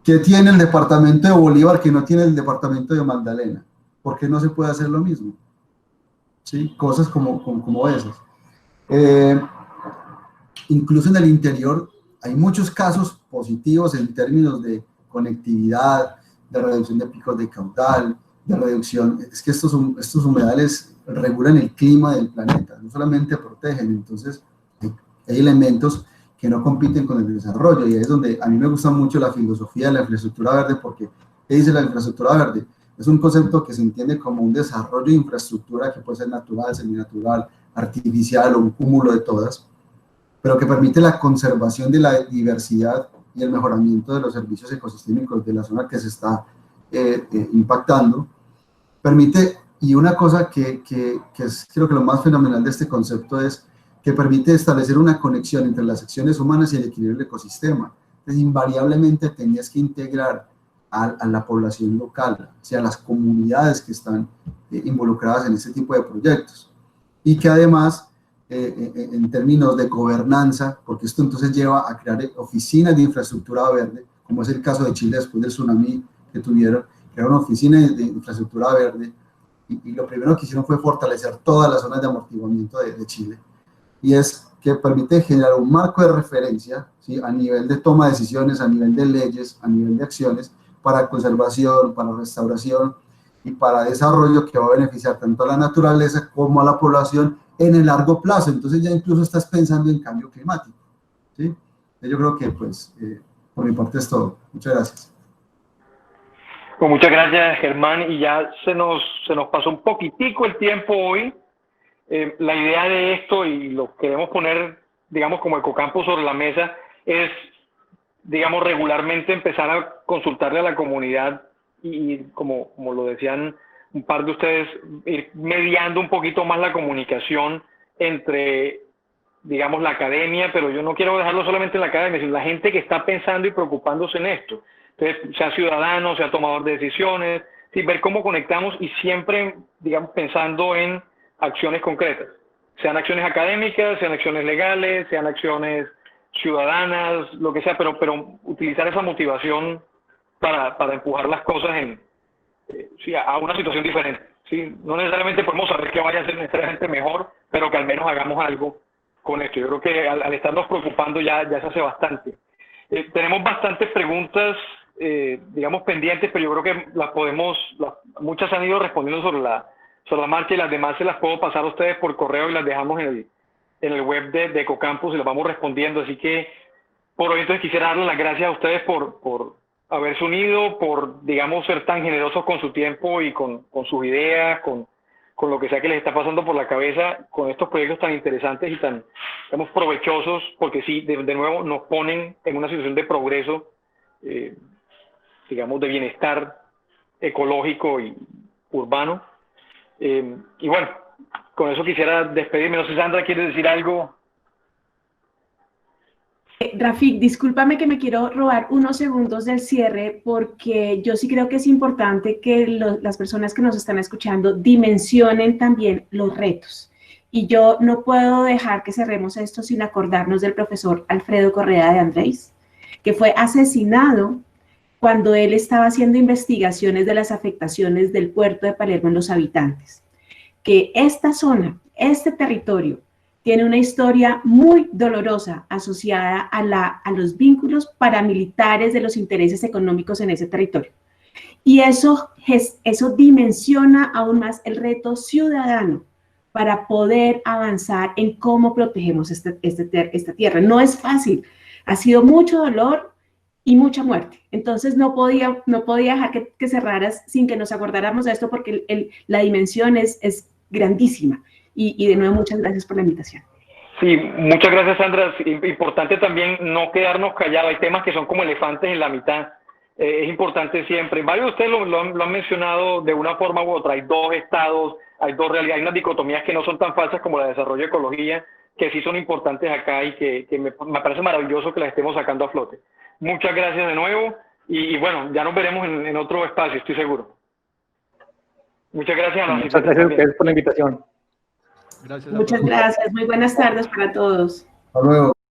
¿qué tiene el departamento de Bolívar que no tiene el departamento de Magdalena? ¿Por qué no se puede hacer lo mismo? ¿Sí? Cosas como esas. Incluso en el interior hay muchos casos positivos en términos de conectividad, de reducción de picos de caudal, de reducción. Es que estos humedales regulan el clima del planeta, no solamente protegen. Entonces hay elementos que no compiten con el desarrollo, y ahí es donde a mí me gusta mucho la filosofía de la infraestructura verde, porque ¿qué dice la infraestructura verde? Es un concepto que se entiende como un desarrollo de infraestructura que puede ser natural, seminatural, artificial o un cúmulo de todas, pero que permite la conservación de la diversidad y el mejoramiento de los servicios ecosistémicos de la zona que se está impactando. Permite, y una cosa que es creo que lo más fenomenal de este concepto es que permite establecer una conexión entre las acciones humanas y el equilibrio del ecosistema. Entonces, invariablemente tenías que integrar a la población local, o sea, a las comunidades que están involucradas en este tipo de proyectos. Y que además, en términos de gobernanza, porque esto entonces lleva a crear oficinas de infraestructura verde, como es el caso de Chile después del tsunami que tuvieron, crearon una oficina de infraestructura verde, y lo primero que hicieron fue fortalecer todas las zonas de amortiguamiento de Chile, y es que permite generar un marco de referencia, ¿sí? A nivel de toma de decisiones, a nivel de leyes, a nivel de acciones, para conservación, para restauración y para desarrollo que va a beneficiar tanto a la naturaleza como a la población en el largo plazo. Entonces ya incluso estás pensando en cambio climático, ¿sí? Yo creo que pues por mi parte es todo. Muchas gracias. Pues muchas gracias, Germán, y ya se nos pasó un poquitico el tiempo hoy. La idea de esto, y lo queremos poner, digamos, como Ecocampus sobre la mesa, es, digamos, regularmente empezar a consultarle a la comunidad y como lo decían un par de ustedes, ir mediando un poquito más la comunicación entre, digamos, la academia, pero yo no quiero dejarlo solamente en la academia, sino la gente que está pensando y preocupándose en esto. Entonces, sea ciudadano, sea tomador de decisiones, ¿sí? Ver cómo conectamos y siempre, digamos, pensando en acciones concretas, sean acciones académicas, sean acciones legales, sean acciones ciudadanas, lo que sea, pero utilizar esa motivación para empujar las cosas sí, a una situación diferente. ¿Sí? No necesariamente podemos saber que vaya a ser necesariamente mejor, pero que al menos hagamos algo con esto. Yo creo que al estarnos preocupando ya se hace bastante. Tenemos bastantes preguntas digamos, pendientes, pero yo creo que muchas han ido respondiendo sobre la marcha y las demás se las puedo pasar a ustedes por correo y las dejamos en el web de Ecocampus y las vamos respondiendo. Así que por hoy entonces quisiera darles las gracias a ustedes por haberse unido, por, digamos, ser tan generosos con su tiempo y con sus ideas, con lo que sea que les está pasando por la cabeza, con estos proyectos tan interesantes y tan, digamos, provechosos, porque sí, de nuevo nos ponen en una situación de progreso, digamos, de bienestar ecológico y urbano. Y bueno, con eso quisiera despedirme. No sé, Sandra, ¿quieres decir algo? Rafik, discúlpame que me quiero robar unos segundos del cierre porque yo sí creo que es importante que las personas que nos están escuchando dimensionen también los retos. Y yo no puedo dejar que cerremos esto sin acordarnos del profesor Alfredo Correa de Andrés, que fue asesinado cuando él estaba haciendo investigaciones de las afectaciones del puerto de Palermo en los habitantes. Que esta zona, este territorio, tiene una historia muy dolorosa asociada a los vínculos paramilitares de los intereses económicos en ese territorio. Y eso dimensiona aún más el reto ciudadano para poder avanzar en cómo protegemos esta tierra. No es fácil, ha sido mucho dolor y mucha muerte. Entonces no podía dejar que cerraras sin que nos acordáramos de esto porque la dimensión es grandísima. Y de nuevo, muchas gracias por la invitación. Sí, muchas gracias, Sandra. Importante también no quedarnos callados. Hay temas que son como elefantes en la mitad. Es importante siempre. Varios de ustedes lo han mencionado de una forma u otra. Hay dos estados, hay dos realidades, hay unas dicotomías que no son tan falsas como la de desarrollo de ecología, que sí son importantes acá y que me parece maravilloso que las estemos sacando a flote. Muchas gracias de nuevo y bueno, ya nos veremos en otro espacio, estoy seguro. Muchas gracias. Muchas gracias a ustedes por la invitación. Muchas gracias. Muy buenas tardes para todos. Hasta luego.